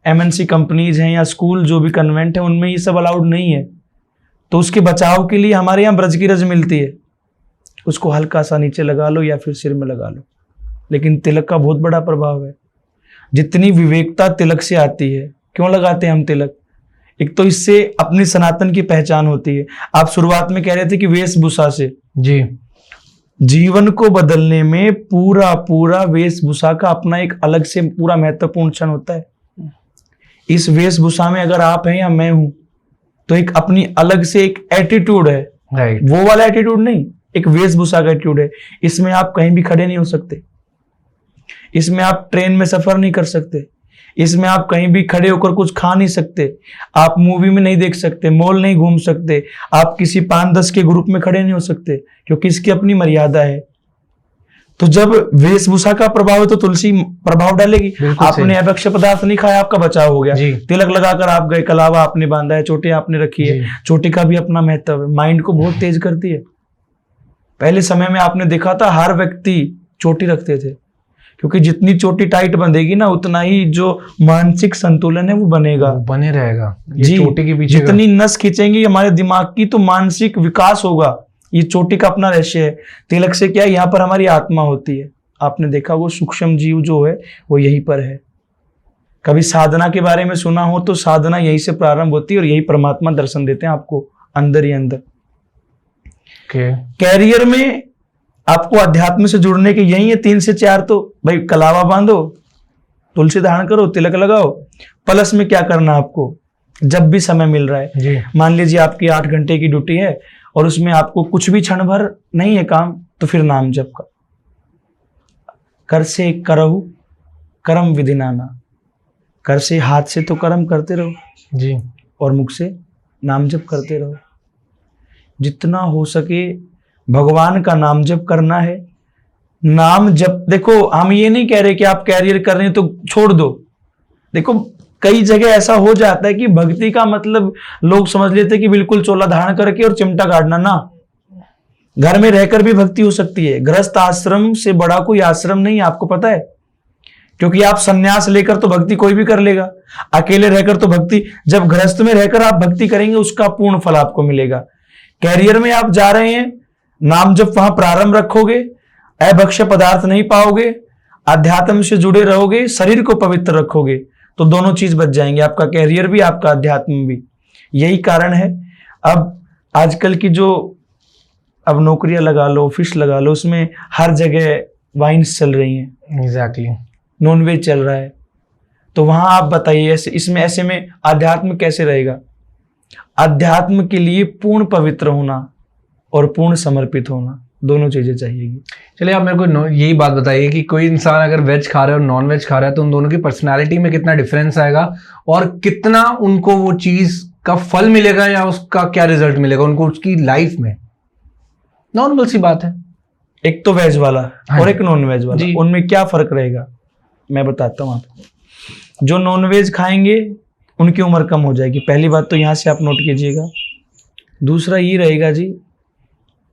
MNC कंपनीज हैं या स्कूल जो भी कन्वेंट है उनमें ये सब अलाउड नहीं है, तो उसके बचाव के लिए हमारे यहाँ ब्रज की रज मिलती है, उसको हल्का सा नीचे लगा लो या फिर सिर में लगा लो। लेकिन तिलक का बहुत बड़ा प्रभाव है, जितनी विवेकता तिलक से आती है। क्यों लगाते हैं हम तिलक? एक तो इससे अपनी सनातन की पहचान होती है। आप शुरुआत में कह रहे थे कि वेशभूषा से, जी, जीवन को बदलने में पूरा वेशभूषा का अपना एक अलग से पूरा महत्वपूर्ण क्षण होता है। इस वेशभूषा में अगर आप हैं या मैं हूं तो एक अपनी अलग से एक एटीट्यूड है, राइट। वो वाला एटीट्यूड नहीं, एक वेशभूषा का एटीट्यूड है। इसमें आप कहीं भी खड़े नहीं हो सकते, इसमें आप ट्रेन में सफर नहीं कर सकते, इसमें आप कहीं भी खड़े होकर कुछ खा नहीं सकते, आप मूवी में नहीं देख सकते, मॉल नहीं घूम सकते, आप किसी 5-10 के ग्रुप में खड़े नहीं हो सकते, क्योंकि इसकी अपनी मर्यादा है। तो जब वेशभूषा का प्रभाव है तो तुलसी प्रभाव डालेगी। आपने अभक्ष्य पदार्थ नहीं खाया, आपका बचाव हो गया। तिलक लगाकर आप गए, कलावा आपने बांधा है, चोटी आपने रखी है, चोटी का भी अपना महत्व है, माइंड को बहुत तेज करती है। पहले समय में आपने देखा था हर व्यक्ति चोटी रखते थे, क्योंकि जितनी चोटी टाइट बंधेगी ना उतना ही जो मानसिक संतुलन है वो बनेगा, बने रहेगा। जी, चोटी के पीछे जितनी नस खींचेंगी हमारे दिमाग की तो मानसिक विकास होगा। ये चोटी का अपना रहस्य है। तिलक से क्या है, यहाँ पर हमारी आत्मा होती है। आपने देखा वो सूक्ष्म जीव जो है वो यहीं पर है। कभी साधना के बारे में सुना हो तो साधना यहीं से प्रारंभ होती है और यही परमात्मा दर्शन देते हैं आपको अंदर ही अंदर। कैरियर में आपको अध्यात्म से जुड़ने के यही है 3 से 4, तो भाई कलावा बांधो, तुलसी धारण करो, तिलक लगाओ। प्लस में क्या करना आपको, जब भी समय मिल रहा है, मान लीजिए आपकी 8 घंटे की ड्यूटी है और उसमें आपको कुछ भी क्षण भर नहीं है काम, तो फिर नाम जप का कर से करहु कर्म विधि नाना। कर से हाथ से तो कर्म करते रहो जी, और मुख से नाम जप करते रहो। जितना हो सके भगवान का नाम जप करना है। नाम जप, देखो हम ये नहीं कह रहे कि आप कैरियर कर रहे हैं तो छोड़ दो। देखो कई जगह ऐसा हो जाता है कि भक्ति का मतलब लोग समझ लेते हैं कि बिल्कुल चोला धारण करके और चिमटा काटना। ना, घर में रहकर भी भक्ति हो सकती है। गृहस्थ आश्रम से बड़ा कोई आश्रम नहीं, आपको पता है। क्योंकि आप संन्यास लेकर तो भक्ति कोई भी कर लेगा, अकेले रहकर तो भक्ति, जब गृहस्थ में रहकर आप भक्ति करेंगे उसका पूर्ण फल आपको मिलेगा। कैरियर में आप जा रहे हैं, नाम जब वहां प्रारंभ रखोगे, अभक्ष्य पदार्थ नहीं पाओगे, अध्यात्म से जुड़े रहोगे, शरीर को पवित्र रखोगे, तो दोनों चीज बच जाएंगे, आपका कैरियर भी, आपका अध्यात्म भी। यही कारण है अब आजकल की जो अब नौकरियां लगा लो, ऑफिस लगा लो, उसमें हर जगह वाइन्स चल रही हैं, एग्जैक्टली, नॉनवेज चल रहा है। तो वहां आप बताइए इसमें ऐसे में अध्यात्म कैसे रहेगा? अध्यात्म के लिए पूर्ण पवित्र होना और पूर्ण समर्पित होना, दोनों चीजें चाहिएगी। चलिए आप मेरे को यही बात बताइए कि कोई इंसान अगर वेज खा रहा है और नॉन वेज खा रहा है तो उन दोनों की पर्सनालिटी में कितना डिफरेंस आएगा और कितना उनको वो चीज का फल मिलेगा या उसका क्या रिजल्ट मिलेगा उनको उसकी लाइफ में? नॉर्मल सी बात है। एक तो वेज वाला और एक नॉन वेज वाला, जी। उनमें क्या फर्क रहेगा मैं बताता हूँ आपको। जो नॉन वेज खाएंगे उनकी उम्र कम हो जाएगी, पहली बात तो यहाँ से आप नोट कीजिएगा। दूसरा ये रहेगा जी,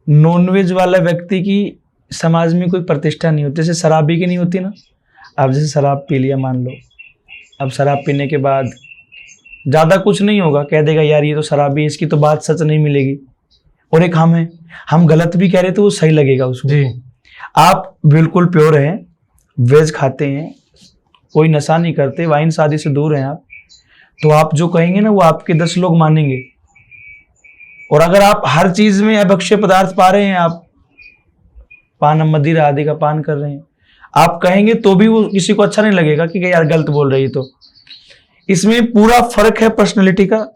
नॉनवेज वाला व्यक्ति की समाज में कोई प्रतिष्ठा नहीं होती, जैसे शराबी की नहीं होती ना। अब जैसे शराब पी लिया मान लो, अब शराब पीने के बाद ज़्यादा कुछ नहीं होगा, कह देगा यार ये तो शराबी है, इसकी तो बात सच नहीं मिलेगी। और एक हम गलत भी कह रहे तो वो सही लगेगा उसको। जी। आप बिल्कुल प्योर हैं, वेज खाते हैं, कोई नशा नहीं करते, वाइन शादी से दूर हैं आप, तो आप जो कहेंगे ना वो आपके 10 लोग मानेंगे। और अगर आप हर चीज में अभक्ष्य पदार्थ पा रहे हैं, आप पान मदिरा आदि का पान कर रहे हैं, आप कहेंगे तो भी वो किसी को अच्छा नहीं लगेगा कि यार गलत बोल रही। तो इसमें पूरा फर्क है पर्सनैलिटी का।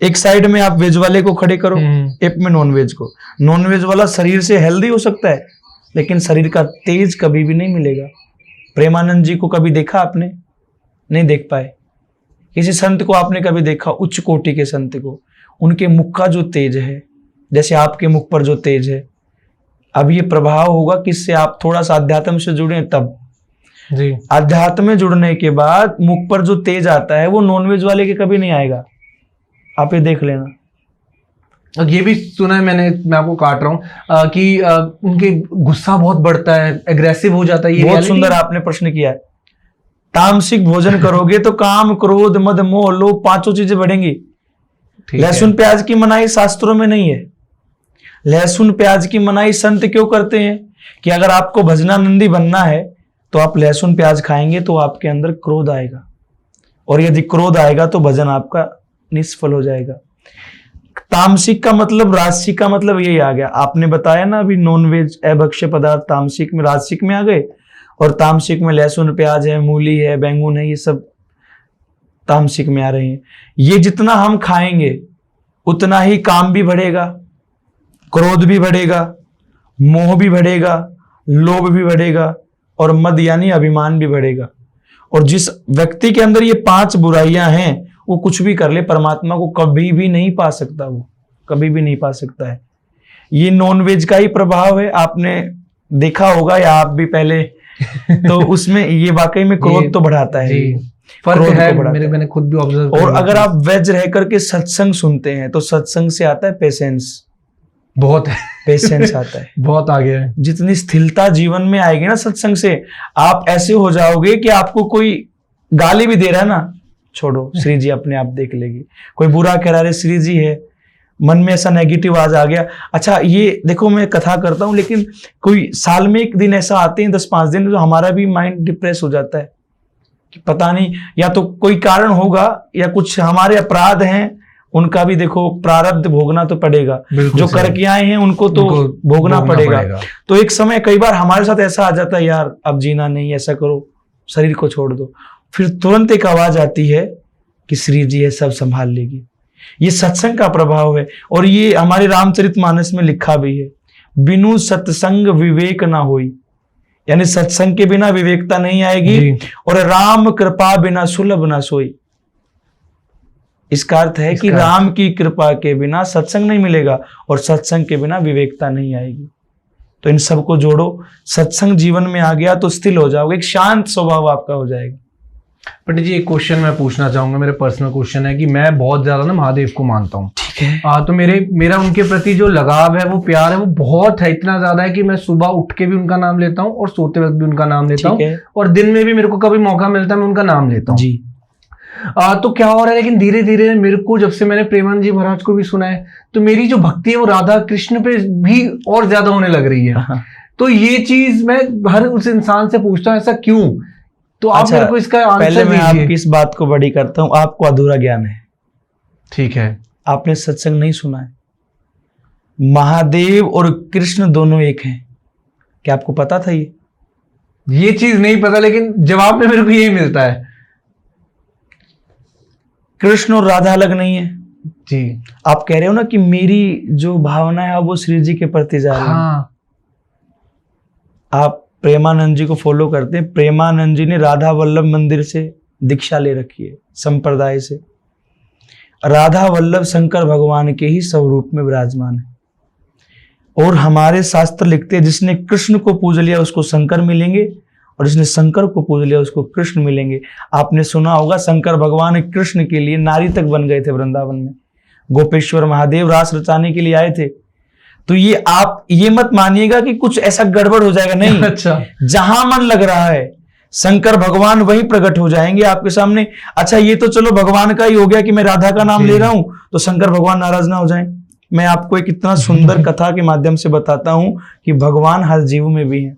एक साइड में आप वेज वाले को खड़े करो, एक में नॉन वेज को। नॉन वेज वाला शरीर से हेल्दी हो सकता है लेकिन शरीर का तेज कभी भी नहीं मिलेगा। प्रेमानंद जी को कभी देखा आपने? नहीं देख पाए। किसी संत को आपने कभी देखा, उच्च कोटि के संत को? उनके मुख का जो तेज है, जैसे आपके मुख पर जो तेज है, अब ये प्रभाव होगा किससे? आप थोड़ा सा अध्यात्म से जुड़े तब। जी। अध्यात्म में जुड़ने के बाद मुख पर जो तेज आता है वो नॉनवेज वाले के कभी नहीं आएगा, आप ये देख लेना। और ये भी सुना है मैंने, मैं आपको काट रहा हूँ कि उनके गुस्सा बहुत बढ़ता है, एग्रेसिव हो जाता है। ये बहुत सुंदर आपने प्रश्न किया है। तामसिक भोजन करोगे तो काम, क्रोध, मद, मोह, लोभ, पांचों चीजें बढ़ेंगी। लहसुन प्याज की मनाही शास्त्रों में नहीं है। लहसुन प्याज की मनाही संत क्यों करते हैं कि अगर आपको भजनानंदी बनना है तो आप लहसुन प्याज खाएंगे तो आपके अंदर क्रोध आएगा, और यदि क्रोध आएगा तो भजन आपका निष्फल हो जाएगा। तामसिक का मतलब, राजसिक का मतलब यही आ गया। आपने बताया ना अभी नॉनवेज अभक्ष्य पदार्थ तामसिक में, राजसिक में आ गए, और तामसिक में लहसुन प्याज है, मूली है, बैंगन है, ये सब तामसिक में आ रहे हैं। ये जितना हम खाएंगे उतना ही काम भी बढ़ेगा, क्रोध भी बढ़ेगा, मोह भी बढ़ेगा, लोभ भी बढ़ेगा, और मद यानी अभिमान भी बढ़ेगा। और जिस व्यक्ति के अंदर ये 5 बुराइयां हैं वो कुछ भी कर ले, परमात्मा को कभी भी नहीं पा सकता, वो कभी भी नहीं पा सकता है। ये नॉनवेज का ही प्रभाव है, आपने देखा होगा या आप भी पहले तो उसमें ये वाकई में क्रोध तो बढ़ाता है। फर्क है, मैंने खुद भी ऑब्जर्व किया। और अगर आप वेज रह करके सत्संग सुनते हैं तो सत्संग से आता है पेशेंस, बहुत है, पेशेंस आता है, बहुत आगे है। जितनी स्थिरता जीवन में आएगी ना सत्संग से, आप ऐसे हो जाओगे कि आपको कोई गाली भी दे रहा है ना, छोड़ो, श्री जी अपने आप देख लेगी। कोई बुरा कह रहा है, श्री जी है, मन में ऐसा नेगेटिव आज आ गया। अच्छा ये देखो, मैं कथा करता हूँ लेकिन कोई साल में एक दिन ऐसा आते हैं, 10-5 दिन, जो हमारा भी माइंड डिप्रेस हो जाता है कि पता नहीं, या तो कोई कारण होगा या कुछ हमारे अपराध हैं, उनका भी देखो प्रारब्ध भोगना तो पड़ेगा। जो करके आए हैं उनको तो भोगना पड़ेगा। तो एक समय कई बार हमारे साथ ऐसा आ जाता है, यार अब जीना नहीं, ऐसा करो, शरीर को छोड़ दो। फिर तुरंत एक आवाज आती है कि श्री जी है, सब संभाल लेगी। ये सत्संग का प्रभाव है। और ये हमारे रामचरितमानस में लिखा भी है, बिनु सत्संग विवेक ना होई, यानी सत्संग के बिना विवेकता नहीं आएगी, और राम कृपा बिना सुलभ ना सोई। इसका अर्थ है कि राम की कृपा के बिना सत्संग नहीं मिलेगा और सत्संग के बिना विवेकता नहीं आएगी। तो इन सबको जोड़ो, सत्संग जीवन में आ गया तो स्थिर हो जाओगे, एक शांत स्वभाव आपका हो जाएगा। पंडित जी, एक क्वेश्चन मैं पूछना चाहूंगा, मेरा पर्सनल क्वेश्चन है कि मैं बहुत ज्यादा ना महादेव को मानता हूँ। ठीक है। तो मेरा उनके प्रति जो लगाव है, वो प्यार है, वो बहुत है, इतना ज्यादा है कि मैं सुबह उठ के भी उनका नाम लेता हूँ और सोते वक्त भी उनका नाम लेता हूँ, और दिन में भी मेरे को कभी मौका मिलता है मैं उनका नाम लेता हूँ जी। तो क्या हो रहा है, लेकिन धीरे धीरे मेरे को, जब से मैंने प्रेमानंद जी महाराज को भी सुना है, तो मेरी जो भक्ति है वो राधा कृष्ण पे भी और ज्यादा होने लग रही है। तो ये चीज मैं हर उस इंसान से पूछता हूँ, ऐसा क्यों? तो आप मेरे को इसका आंसर पहले मैं आपकी इस बात को बड़ी करता हूँ, आपको अधूरा ज्ञान है। ठीक है। आपने सत्संग नहीं सुना है। महादेव और कृष्ण दोनों एक हैं, क्या आपको पता था? ये चीज नहीं पता, लेकिन जवाब में मेरे को यही मिलता है। कृष्ण और राधा अलग नहीं है जी। आप कह रहे हो ना कि मेरी जो भावना है वो श्री जी के प्रति जा रही है। हाँ। आप प्रेमानंद जी को फॉलो करते हैं। प्रेमानंद जी ने राधा वल्लभ मंदिर से दीक्षा ले रखी है, संप्रदाय से। राधा वल्लभ शंकर भगवान के ही स्वरूप में विराजमान है। और हमारे शास्त्र लिखते हैं, जिसने कृष्ण को पूज लिया उसको शंकर मिलेंगे, और जिसने शंकर को पूज लिया उसको कृष्ण मिलेंगे। आपने सुना होगा, शंकर भगवान कृष्ण के लिए नारी तक बन गए थे वृंदावन में। गोपेश्वर महादेव रास रचाने के लिए आए थे। तो ये आप ये मत मानिएगा कि कुछ ऐसा गड़बड़ हो जाएगा, नहीं। अच्छा। जहां मन लग रहा है शंकर भगवान वहीं प्रकट हो जाएंगे आपके सामने। अच्छा, ये तो चलो भगवान का ही हो गया कि मैं राधा का नाम ले रहा हूं तो शंकर भगवान नाराज ना हो जाएं। मैं आपको एक इतना सुंदर कथा के माध्यम से बताता हूं कि भगवान हर जीव में भी है।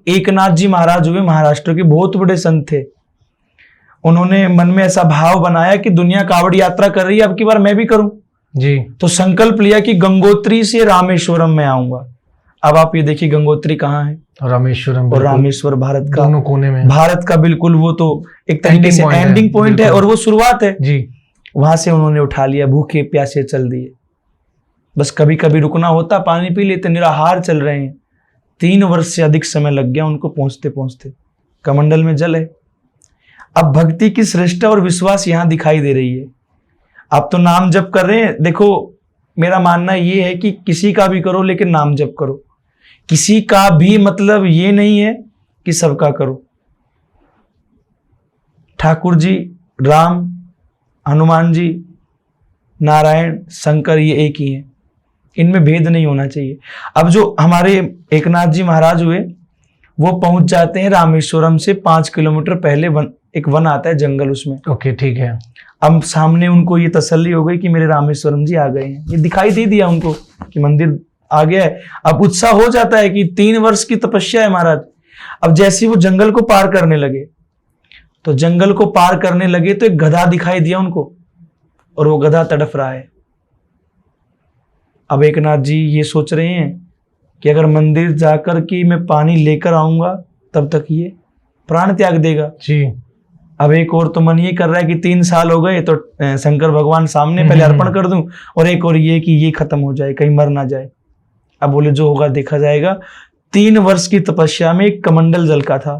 एकनाथ जी महाराज हुए, महाराष्ट्र के बहुत बड़े संत थे। उन्होंने मन में ऐसा भाव बनाया कि दुनिया कावड़ यात्रा कर रही है, अब की बार मैं भी करूं जी। तो संकल्प लिया कि गंगोत्री से रामेश्वरम में आऊंगा। अब आप ये देखिए गंगोत्री कहाँ है? रामेश्वरम। और रामेश्वर भारत का दोनों कोने में, भारत का बिल्कुल वो तो एक तरीके से एंडिंग पॉइंट है और वो शुरुआत है जी। वहां से उन्होंने उठा लिया, भूखे प्यासे चल दिए। बस कभी कभी रुकना होता, पानी पी लेते, निराहार चल रहे हैं। 3 वर्ष से अधिक समय लग गया उनको पहुंचते पहुंचते। कमंडल में जल है। अब भक्ति की श्रेष्ठता और विश्वास यहां दिखाई दे रही है। आप तो नाम जप कर रहे हैं। देखो, मेरा मानना ये है कि किसी का भी करो लेकिन नाम जप करो। किसी का भी मतलब ये नहीं है कि सबका करो। ठाकुर जी, राम, हनुमान जी, नारायण, शंकर, ये एक ही है, इनमें भेद नहीं होना चाहिए। अब जो हमारे एकनाथ जी महाराज हुए, वो पहुंच जाते हैं रामेश्वरम से 5 किलोमीटर पहले एक वन आता है, जंगल, उसमें। ओके, ठीक है। अब सामने उनको ये तसल्ली हो गई कि मेरे रामेश्वरम जी आ गए हैं, ये दिखाई दे दिया उनको कि मंदिर आ गया है। अब उत्साह हो जाता है कि 3 वर्ष की तपस्या है महाराज। अब जैसे वो जंगल को पार करने लगे तो एक गधा दिखाई दिया उनको, और वो गधा तड़फ रहा है। अब एकनाथ जी ये सोच रहे हैं कि अगर मंदिर जाकर के मैं पानी लेकर आऊंगा तब तक ये प्राण त्याग देगा जी। अब एक और तो मन ये कर रहा है कि 3 साल हो गए तो शंकर भगवान सामने पहले अर्पण कर दूं, और एक और ये कि ये खत्म हो जाए, कहीं मर ना जाए। अब बोले जो होगा देखा जाएगा। 3 वर्ष की तपस्या में एक कमंडल जल का था,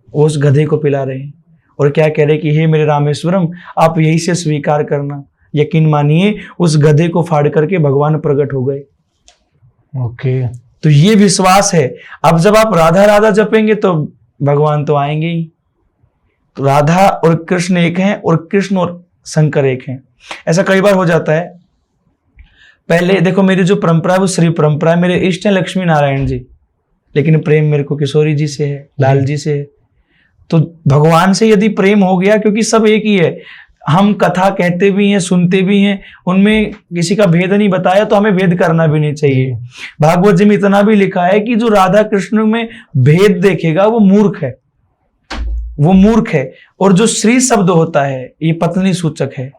वो उस गधे को पिला रहे हैं और क्या कह रहे कि हे मेरे रामेश्वरम, आप यही से स्वीकार करना। यकीन मानिए उस गधे को फाड़ करके भगवान प्रकट हो गए। ओके, तो ये विश्वास है। अब जब आप राधा राधा जपेंगे तो भगवान तो आएंगे ही। तो राधा और कृष्ण एक हैं और कृष्ण और शंकर एक हैं। ऐसा कई बार हो जाता है। पहले देखो, मेरी जो परंपरा है वो श्री परंपरा है। मेरे इष्ट हैं लक्ष्मी नारायण जी, लेकिन प्रेम मेरे को किशोरी जी से है, लाल जी से है। तो भगवान से यदि प्रेम हो गया, क्योंकि सब एक ही है, हम कथा कहते भी हैं, सुनते भी हैं, उनमें किसी का भेद नहीं बताया, तो हमें भेद करना भी नहीं चाहिए। भागवत जी में इतना भी लिखा है कि जो राधा कृष्ण में भेद देखेगा वो मूर्ख है, वो मूर्ख है। और जो श्री शब्द होता है ये पत्नी सूचक है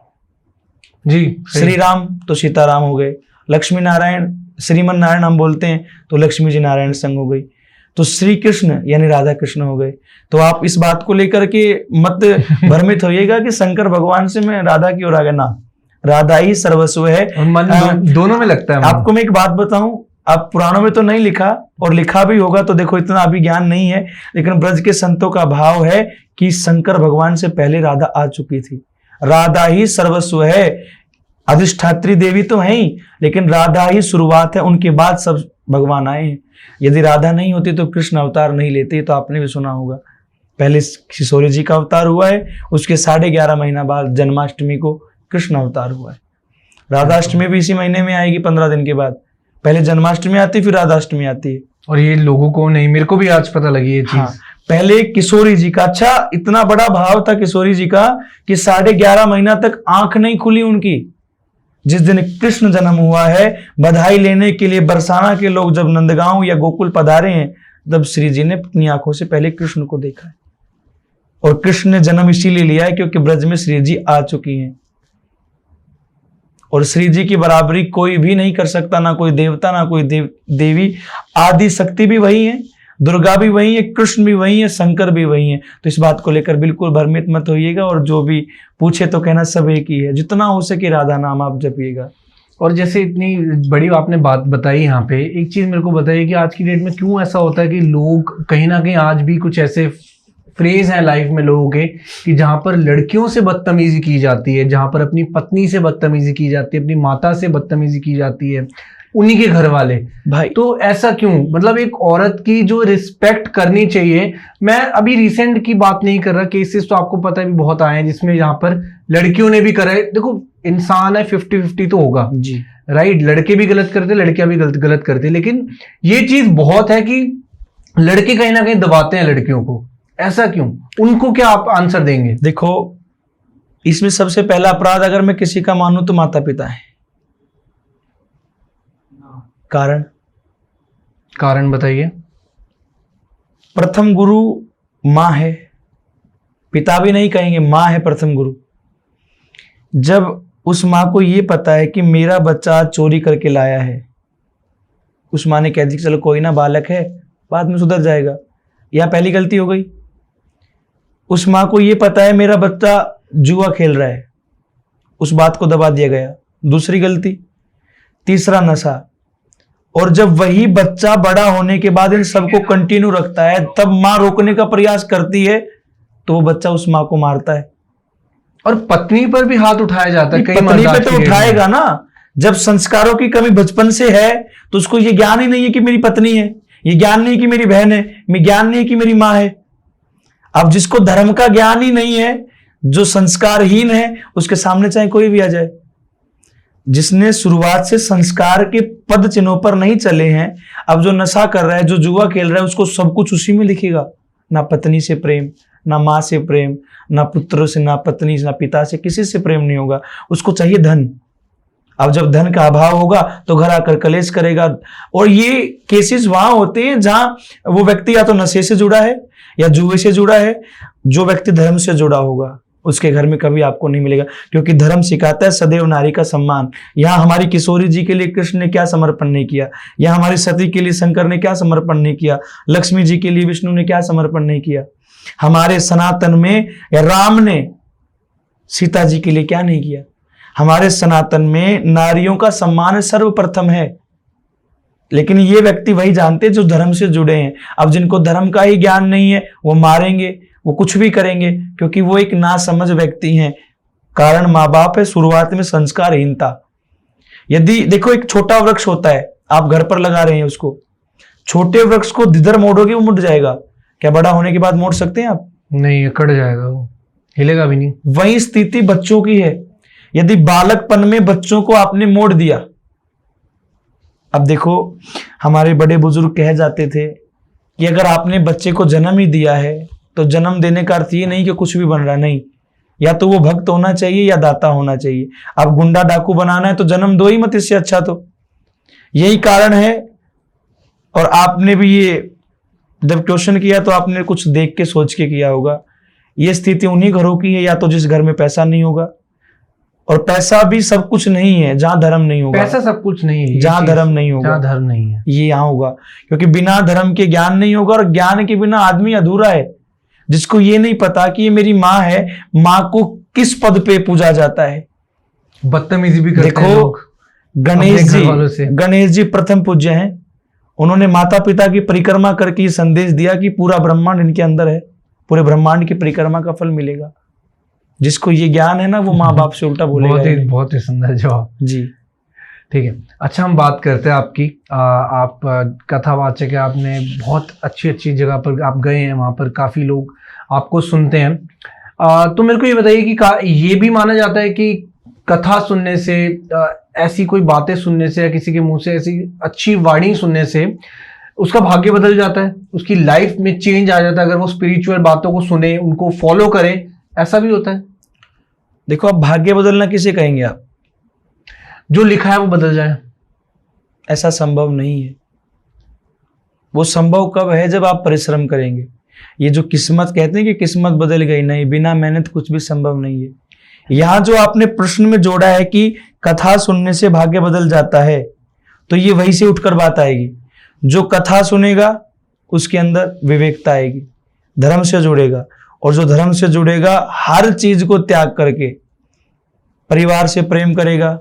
जी। श्री राम तो सीताराम हो गए, लक्ष्मी नारायण, श्रीमन नारायण हम बोलते हैं तो लक्ष्मी जी नारायण संग हो गई, तो श्री कृष्ण यानी राधा कृष्ण हो गए। तो आप इस बात को लेकर के मत भ्रमित होइएगा कि शंकर भगवान से मैं राधा की ओर आ गया ना। राधा ही सर्वस्व है। और मन दोनों में लगता है। आपको मैं एक बात बताऊं, अब पुराणों में तो नहीं लिखा, और लिखा भी होगा तो देखो इतना अभी ज्ञान नहीं है, लेकिन ब्रज के संतों का भाव है कि शंकर भगवान से पहले राधा आ चुकी थी। राधा ही सर्वस्व है। अधिष्ठात्री देवी तो है ही, लेकिन राधा ही शुरुआत है, उनके बाद सब भगवान आए हैं। यदि राधा नहीं होती तो कृष्ण अवतार नहीं लेते, तो आपने भी सुना होगा पहले किशोरी जी का अवतार हुआ है, उसके 11.5 महीना बाद जन्माष्टमी को कृष्ण अवतार हुआ है। राधाष्टमी भी इसी महीने में आएगी 15 दिन के बाद। पहले जन्माष्टमी आती फिर राधाष्टमी आती है। और ये लोगों को नहीं, मेरे को भी आज पता लगी ये चीज। हाँ, पहले किशोरी जी का, अच्छा इतना बड़ा भाव था किशोरी जी का कि 11.5 महीना तक आंख नहीं खुली उनकी। जिस दिन कृष्ण जन्म हुआ है, बधाई लेने के लिए बरसाना के लोग जब नंदगांव या गोकुल पधारे हैं, तब श्री जी ने अपनी आंखों से पहले कृष्ण को देखा है। और कृष्ण ने जन्म इसीलिए लिया है क्योंकि ब्रज में श्री जी आ चुकी हैं। और श्री जी की बराबरी कोई भी नहीं कर सकता, ना कोई देवता, ना कोई देवी। आदि शक्ति भी वही है, दुर्गा भी वही है, कृष्ण भी वही है, शंकर भी वही है। तो इस बात को लेकर बिल्कुल भ्रमित मत होइएगा। और जो भी पूछे तो कहना सब एक ही है, जितना हो सके राधा नाम आप जपिएगा। और जैसे इतनी बड़ी आपने बात बताई यहाँ पे, एक चीज मेरे को बताइए कि आज की डेट में क्यों ऐसा होता है कि लोग कहीं ना कहीं आज भी कुछ ऐसे फ्रेज हैं लाइफ में लोगों के कि जहां पर लड़कियों से बदतमीजी की जाती है, जहां पर अपनी पत्नी से बदतमीजी की जाती है, अपनी माता से बदतमीजी की जाती है, उन्हीं के घर वाले भाई। तो ऐसा क्यों? मतलब एक औरत की जो रिस्पेक्ट करनी चाहिए, मैं अभी रिसेंट की बात नहीं कर रहा, केसेस तो आपको पता है भी बहुत आए हैं जिसमें यहाँ पर लड़कियों ने भी करा है। देखो इंसान है, 50-50 तो होगा जी, राइट। लड़के भी गलत करते, लड़कियां भी गलत करते, लेकिन ये चीज बहुत है कि लड़के कहीं ना कहीं दबाते हैं लड़कियों को। ऐसा क्यों? उनको क्या आप आंसर देंगे? देखो इसमें सबसे पहला अपराध अगर मैं किसी का मानूं तो माता पिता है। कारण बताइए। प्रथम गुरु माँ है, पिता भी नहीं कहेंगे, माँ है प्रथम गुरु। जब उस माँ को ये पता है कि मेरा बच्चा चोरी करके लाया है, उस माँ ने कह दी चलो कोई ना, बालक है, बाद में सुधर जाएगा, यह पहली गलती हो गई। उस माँ को ये पता है मेरा बच्चा जुआ खेल रहा है, उस बात को दबा दिया गया, दूसरी गलती। तीसरा नशा। और जब वही बच्चा बड़ा होने के बाद इन सबको कंटिन्यू रखता है, तब माँ रोकने का प्रयास करती है तो वो बच्चा उस माँ को मारता है। और पत्नी पर भी हाथ उठाया जाता है। पत्नी पे तो उठाएगा ना, जब संस्कारों की कमी बचपन से है तो उसको ये ज्ञान ही नहीं है कि मेरी पत्नी है, ये ज्ञान नहीं कि मेरी बहन है, मैं ज्ञान नहीं है कि मेरी माँ है। अब जिसको धर्म का ज्ञान ही नहीं है, जो संस्कारहीन है, उसके सामने चाहे कोई भी आ जाए, जिसने शुरुआत से संस्कार के पद चिन्हों पर नहीं चले हैं, अब जो नशा कर रहा है, जो जुआ खेल रहा है, उसको सब कुछ उसी में दिखेगा। ना पत्नी से प्रेम, ना माँ से प्रेम, ना पुत्र से, ना पत्नी से, ना पिता से, किसी से प्रेम नहीं होगा। उसको चाहिए धन। अब जब धन का अभाव होगा तो घर आकर कलेश करेगा। और ये केसेस वहां होते हैं जहां वो व्यक्ति या तो नशे से जुड़ा है या जुए से जुड़ा है। जो व्यक्ति धर्म से जुड़ा होगा उसके घर में कभी आपको नहीं मिलेगा, क्योंकि धर्म सिखाता है सदैव नारी का सम्मान। यहाँ हमारी किशोरी जी के लिए कृष्ण ने क्या समर्पण नहीं किया, यहाँ हमारी सती के लिए शंकर ने क्या समर्पण नहीं किया, लक्ष्मी जी के लिए विष्णु ने क्या समर्पण नहीं किया, हमारे सनातन में या राम ने सीता जी के लिए क्या नहीं किया। हमारे सनातन में नारियों का सम्मान सर्वप्रथम है। लेकिन ये व्यक्ति वही जानते जो धर्म से जुड़े हैं। अब जिनको धर्म का ही ज्ञान नहीं है वो मारेंगे, वो कुछ भी करेंगे, क्योंकि वो एक नासमझ व्यक्ति हैं। कारण माँ बाप है, शुरुआत में संस्कारहीनता। यदि देखो एक छोटा वृक्ष होता है, आप घर पर लगा रहे हैं उसको, छोटे वृक्ष को जिधर मोड़ोगे वो मुड़ जाएगा, क्या बड़ा होने के बाद मोड़ सकते हैं आप? नहीं, कट जाएगा, वो हिलेगा भी नहीं। वही स्थिति बच्चों की है। यदि बालकपन में बच्चों को आपने मोड़ दिया, अब देखो हमारे बड़े बुजुर्ग कह जाते थे कि अगर आपने बच्चे को जन्म ही दिया है तो जन्म देने का अर्थ ये नहीं कि कुछ भी बन रहा, नहीं, या तो वो भक्त होना चाहिए या दाता होना चाहिए। अब गुंडा डाकू बनाना है तो जन्म दो ही मत, इससे अच्छा। तो यही कारण है। और आपने भी ये जब क्वेश्चन किया तो आपने कुछ देख के सोच के किया होगा। ये स्थिति उन्हीं घरों की है या तो जिस घर में पैसा नहीं होगा, और पैसा भी सब कुछ नहीं है जहां धर्म नहीं होगा। पैसा सब कुछ नहीं है, जहां धर्म नहीं होगा, जहां धर्म नहीं है, ये यहाँ होगा। क्योंकि बिना धर्म के ज्ञान नहीं होगा, और ज्ञान के बिना आदमी अधूरा है। जिसको ये नहीं पता कि ये मेरी माँ है, माँ को किस पद पे पूजा जाता है। बदतमीजी भी करते हैं लोग। गणेश जी प्रथम पूज्य हैं। उन्होंने माता पिता की परिक्रमा करके ये संदेश दिया कि पूरा ब्रह्मांड इनके अंदर है, पूरे ब्रह्मांड की परिक्रमा का फल मिलेगा। जिसको ये ज्ञान है ना, वो माँ बाप से उल्टा बोलेगा। बहुत ही सुंदर जवाब जी। ठीक है। अच्छा, हम बात करते हैं आपकी। आप कथावाचक है, आपने बहुत अच्छी अच्छी जगह पर आप गए हैं, वहाँ पर काफ़ी लोग आपको सुनते हैं। तो मेरे को ये बताइए कि ये भी माना जाता है कि कथा सुनने से, ऐसी कोई बातें सुनने से या किसी के मुंह से ऐसी अच्छी वाणी सुनने से उसका भाग्य बदल जाता है, उसकी लाइफ में चेंज आ जाता है अगर वो स्पिरिचुअल बातों को सुने, उनको फॉलो करे, ऐसा भी होता है? देखो, अब भाग्य बदलना किसे कहेंगे आप? जो लिखा है वो बदल जाए, ऐसा संभव नहीं है। वो संभव कब है? जब आप परिश्रम करेंगे। ये जो किस्मत कहते हैं कि किस्मत बदल गई, नहीं, बिना मेहनत कुछ भी संभव नहीं है। यहां जो आपने प्रश्न में जोड़ा है कि कथा सुनने से भाग्य बदल जाता है, तो ये वहीं से उठकर बात आएगी। जो कथा सुनेगा उसके अंदर विवेकता आएगी, धर्म से जुड़ेगा, और जो धर्म से जुड़ेगा हर चीज को त्याग करके परिवार से प्रेम करेगा,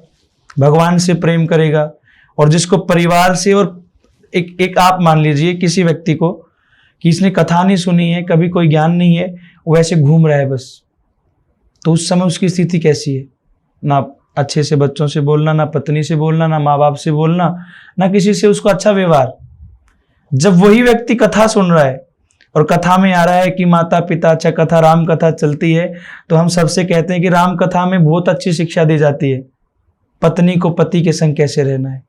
भगवान से प्रेम करेगा। और जिसको परिवार से, और एक आप मान लीजिए किसी व्यक्ति को कि इसने कथा नहीं सुनी है, कभी कोई ज्ञान नहीं है, वो ऐसे घूम रहा है बस, तो उस समय उसकी स्थिति कैसी है? ना अच्छे से बच्चों से बोलना, ना पत्नी से बोलना, ना माँ बाप से बोलना, ना किसी से उसको अच्छा व्यवहार। जब वही व्यक्ति कथा सुन रहा है और कथा में आ रहा है कि माता पिता, अच्छा कथा राम कथा चलती है, तो हम सबसे कहते हैं कि राम कथा में बहुत अच्छी शिक्षा दी जाती है। पत्नी को पति के संग कैसे रहना है,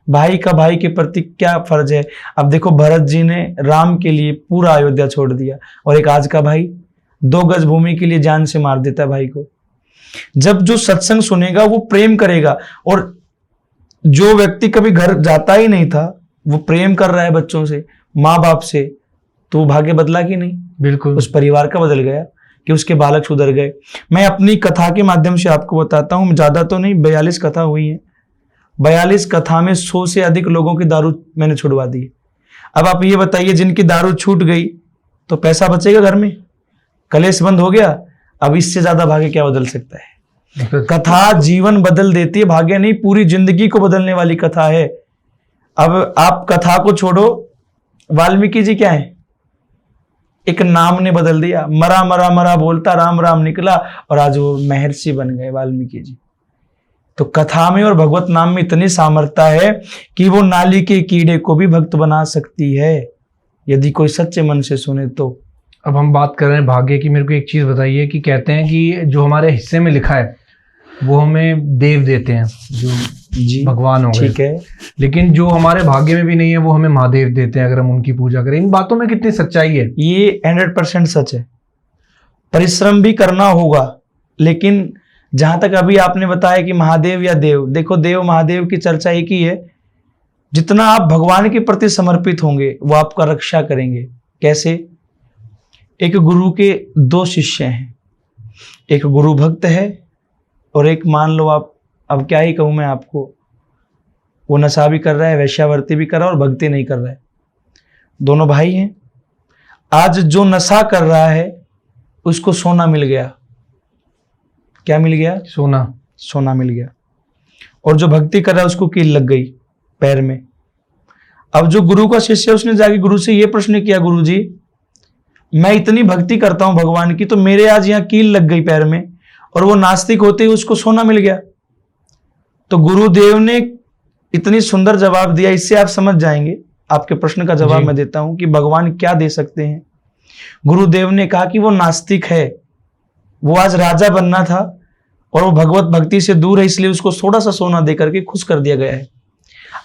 भाई का भाई के प्रति क्या फर्ज है। अब देखो, भरत जी ने राम के लिए पूरा अयोध्या छोड़ दिया, और एक आज का भाई 2 गज भूमि के लिए जान से मार देता है भाई को। जब जो सत्संग सुनेगा वो प्रेम करेगा, और जो व्यक्ति कभी घर जाता ही नहीं था वो प्रेम कर रहा है बच्चों से, माँ बाप से, तो वो भाग्य बदला कि नहीं? बिल्कुल। उस परिवार का बदल गया कि उसके बालक सुधर गए। मैं अपनी कथा के माध्यम से आपको बताता हूँ, ज्यादा तो नहीं, 42 कथा हुई है। 42 कथा में 100 से अधिक लोगों की दारू मैंने छुड़वा दी। अब आप ये बताइए, जिनकी दारू छूट गई तो पैसा बचेगा घर में, कलेश बंद हो गया, अब इससे ज्यादा भाग्य क्या बदल सकता है? कथा जीवन बदल देती है, भाग्य नहीं, पूरी जिंदगी को बदलने वाली कथा है। अब आप कथा को छोड़ो, वाल्मीकि जी क्या है? एक नाम ने बदल दिया, मरा मरा मरा बोलता राम राम निकला, और आज वो महर्षि बन गए वाल्मीकि जी। तो कथा में और भगवत नाम में इतनी सामर्थ्य है कि वो नाली के कीड़े को भी भक्त बना सकती है, यदि कोई सच्चे मन से सुने तो। अब हम बात कर रहे हैं भाग्य की। मेरे को एक चीज बताइए कि कहते हैं कि जो हमारे हिस्से में लिखा है वो हमें देव देते हैं, जो जी भगवान हो गए, ठीक है, लेकिन जो हमारे भाग्य में भी नहीं है वो हमें महादेव देते हैं अगर हम उनकी पूजा करें। इन बातों में कितनी सच्चाई है? ये 100% सच है। परिश्रम भी करना होगा, लेकिन जहां तक अभी आपने बताया कि महादेव या देव, देखो देव महादेव की चर्चा एक ही है। जितना आप भगवान के प्रति समर्पित होंगे वो आपका रक्षा करेंगे। कैसे? एक गुरु के 2 शिष्य हैं, एक गुरु भक्त है और एक मान लो आप, अब क्या ही कहूं मैं आपको, वो नशा भी कर रहा है, वैश्यावर्ती भी कर रहा है और भक्ति नहीं कर रहा है। दोनों भाई हैं। आज जो नशा कर रहा है उसको सोना मिल गया। क्या मिल गया? सोना। सोना मिल गया। और जो भक्ति कर रहा है उसको कील लग गई पैर में। अब जो गुरु का शिष्य है उसने जाके गुरु से ये प्रश्न किया, गुरु जी मैं इतनी भक्ति करता हूं भगवान की, तो मेरे आज यहाँ कील लग गई पैर में, और वो नास्तिक होते ही उसको सोना मिल गया। तो गुरुदेव ने इतनी सुंदर जवाब दिया, इससे आप समझ जाएंगे। आपके प्रश्न का जवाब मैं देता हूं कि भगवान क्या दे सकते हैं। गुरुदेव ने कहा कि वो नास्तिक है, वो आज राजा बनना था और वो भगवत भक्ति से दूर है, इसलिए उसको थोड़ा सा सोना दे करके खुश कर दिया गया है।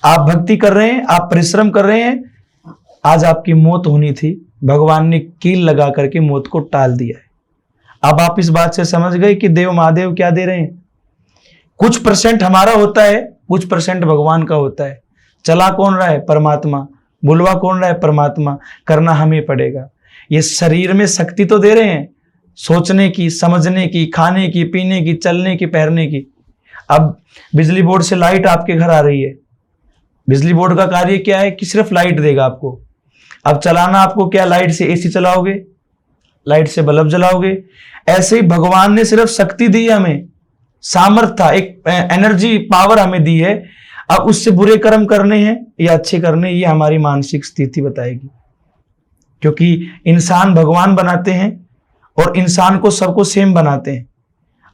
आप भक्ति कर रहे हैं, आप परिश्रम कर रहे हैं, आज आपकी मौत होनी थी, भगवान ने कील लगा करके मौत को टाल दिया है। अब आप इस बात से समझ गए कि देव महादेव क्या दे रहे हैं। कुछ % हमारा होता है, कुछ % भगवान का होता है। चला कौन रहा है? परमात्मा। बुलवा कौन रहा है? परमात्मा। करना हमें पड़ेगा। ये शरीर में शक्ति तो दे रहे हैं, सोचने की, समझने की, खाने की, पीने की, चलने की, पहनने की। अब बिजली बोर्ड से लाइट आपके घर आ रही है, बिजली बोर्ड का कार्य क्या है कि सिर्फ लाइट देगा आपको। अब चलाना आपको क्या? लाइट से एसी चलाओगे, लाइट से बल्ब जलाओगे। ऐसे ही भगवान ने सिर्फ शक्ति दी है हमें, सामर्थ्य, एक एनर्जी, पावर हमें दी है। अब उससे बुरे कर्म करने हैं या अच्छे करने, ये हमारी मानसिक स्थिति बताएगी। क्योंकि इंसान भगवान बनाते हैं और इंसान को सबको सेम बनाते हैं।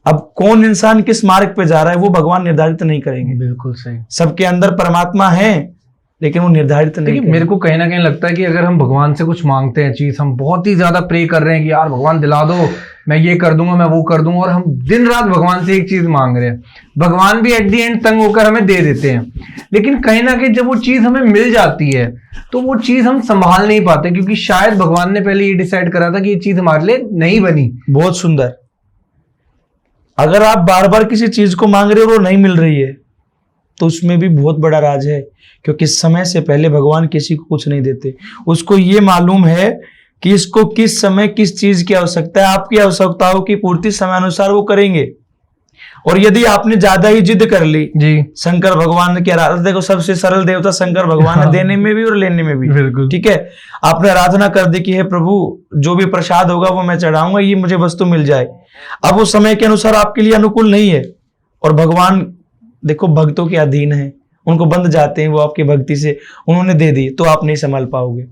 अब कौन इंसान किस मार्ग पे जा रहा है वो भगवान निर्धारित नहीं करेंगे। बिल्कुल सही। सबके अंदर परमात्मा है लेकिन वो निर्धारित नहीं देखिए करेंगे। मेरे को कहीं ना कहीं लगता है कि अगर हम भगवान से कुछ मांगते हैं चीज, हम बहुत ही ज्यादा प्रे कर रहे हैं कि यार भगवान दिला दो, मैं ये कर दूंगा, मैं वो कर दूंगा, और हम दिन रात भगवान से एक चीज मांग रहे हैं, भगवान भी एट दी एंड तंग होकर हमें दे देते हैं। लेकिन कहीं ना कहीं जब वो चीज हमें मिल जाती है तो वो चीज हम संभाल नहीं पाते, क्योंकि शायद भगवान ने पहले ये डिसाइड करा था कि ये चीज हमारे लिए नहीं बनी। बहुत सुंदर। अगर आप बार बार किसी चीज को मांग रहे हो और वो नहीं मिल रही है तो उसमें भी बहुत बड़ा राज है, क्योंकि समय से पहले भगवान किसी को कुछ नहीं देते। उसको ये मालूम है कि इसको किस समय किस चीज की आवश्यकता है। आपकी आवश्यकताओं की पूर्ति समय अनुसार वो करेंगे। और यदि आपने ज्यादा ही जिद कर ली जी, शंकर भगवान ने, क्या देखो सबसे सरल देवता शंकर भगवान है, देने में भी और लेने में भी। बिल्कुल ठीक है, आपने आराधना कर दी कि हे प्रभु जो भी प्रसाद होगा वो मैं चढ़ाऊंगा, ये मुझे वस्तु मिल जाए। अब वो समय के अनुसार आपके लिए अनुकूल नहीं है, और भगवान देखो भक्तों के अधीन है, उनको बंद जाते हैं, वो आपकी भक्ति से उन्होंने दे दी तो आप नहीं संभाल पाओगे।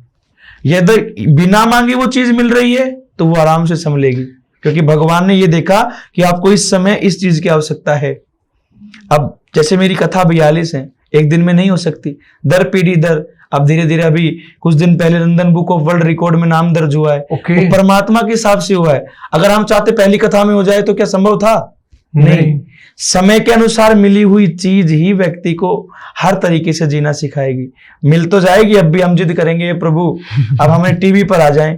यदि बिना मांगे वो चीज मिल रही है तो वो आराम से संभलेगी, क्योंकि भगवान ने ये देखा कि आपको इस समय इस चीज की आवश्यकता है। अब जैसे मेरी कथा 42 है, एक दिन में नहीं हो सकती, दर पीढ़ी दर। अब धीरे धीरे अभी कुछ दिन पहले London book of world record में नाम दर्ज हुआ है। ओके। वो परमात्मा के हिसाब से हुआ है। अगर हम चाहते पहली कथा में हो जाए तो क्या संभव था? नहीं। समय के अनुसार मिली हुई चीज ही व्यक्ति को हर तरीके से जीना सिखाएगी। मिल तो जाएगी, अब भी हम जिद करेंगे प्रभु अब हमें टीवी पर आ जाएं।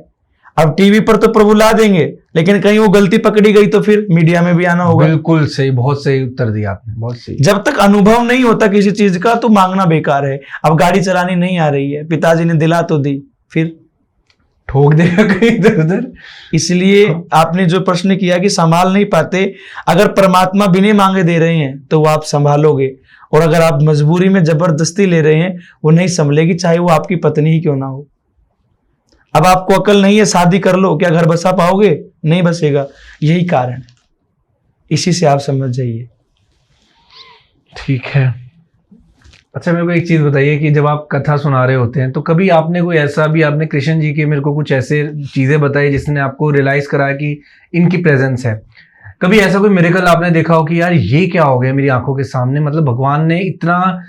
अब टीवी पर तो प्रभु ला देंगे, लेकिन कहीं वो गलती पकड़ी गई तो फिर मीडिया में भी आना होगा। बिल्कुल सही, बहुत सही उत्तर दिया आपने, बहुत सही। जब तक अनुभव नहीं होता किसी चीज का तो मांगना बेकार है। अब गाड़ी चलानी नहीं आ रही है, पिताजी ने दिला तो दी, फिर ठोक देगा कहीं इधर उधर। इसलिए आपने जो प्रश्न किया कि संभाल नहीं पाते, अगर परमात्मा बिना मांगे दे रहे हैं तो वो आप संभालोगे, और अगर आप मजबूरी में जबरदस्ती ले रहे हैं वो नहीं संभलेगी, चाहे वो आपकी पत्नी ही क्यों ना हो। अब आपको अकल नहीं है, शादी कर लो, क्या घर बसा पाओगे? नहीं बसेगा। यही कारण है, इसी से आप समझ जाइए। ठीक है। अच्छा मेरे को एक चीज बताइए कि जब आप कथा सुना रहे होते हैं तो कभी आपने कोई ऐसा भी, आपने कृष्ण जी के मेरे को कुछ ऐसे चीजें बताई जिसने आपको रियलाइज कराया कि इनकी प्रेजेंस है? कभी ऐसा कोई मिरेकल आपने देखा हो कि यार ये क्या हो गया मेरी आंखों के सामने, मतलब भगवान ने इतना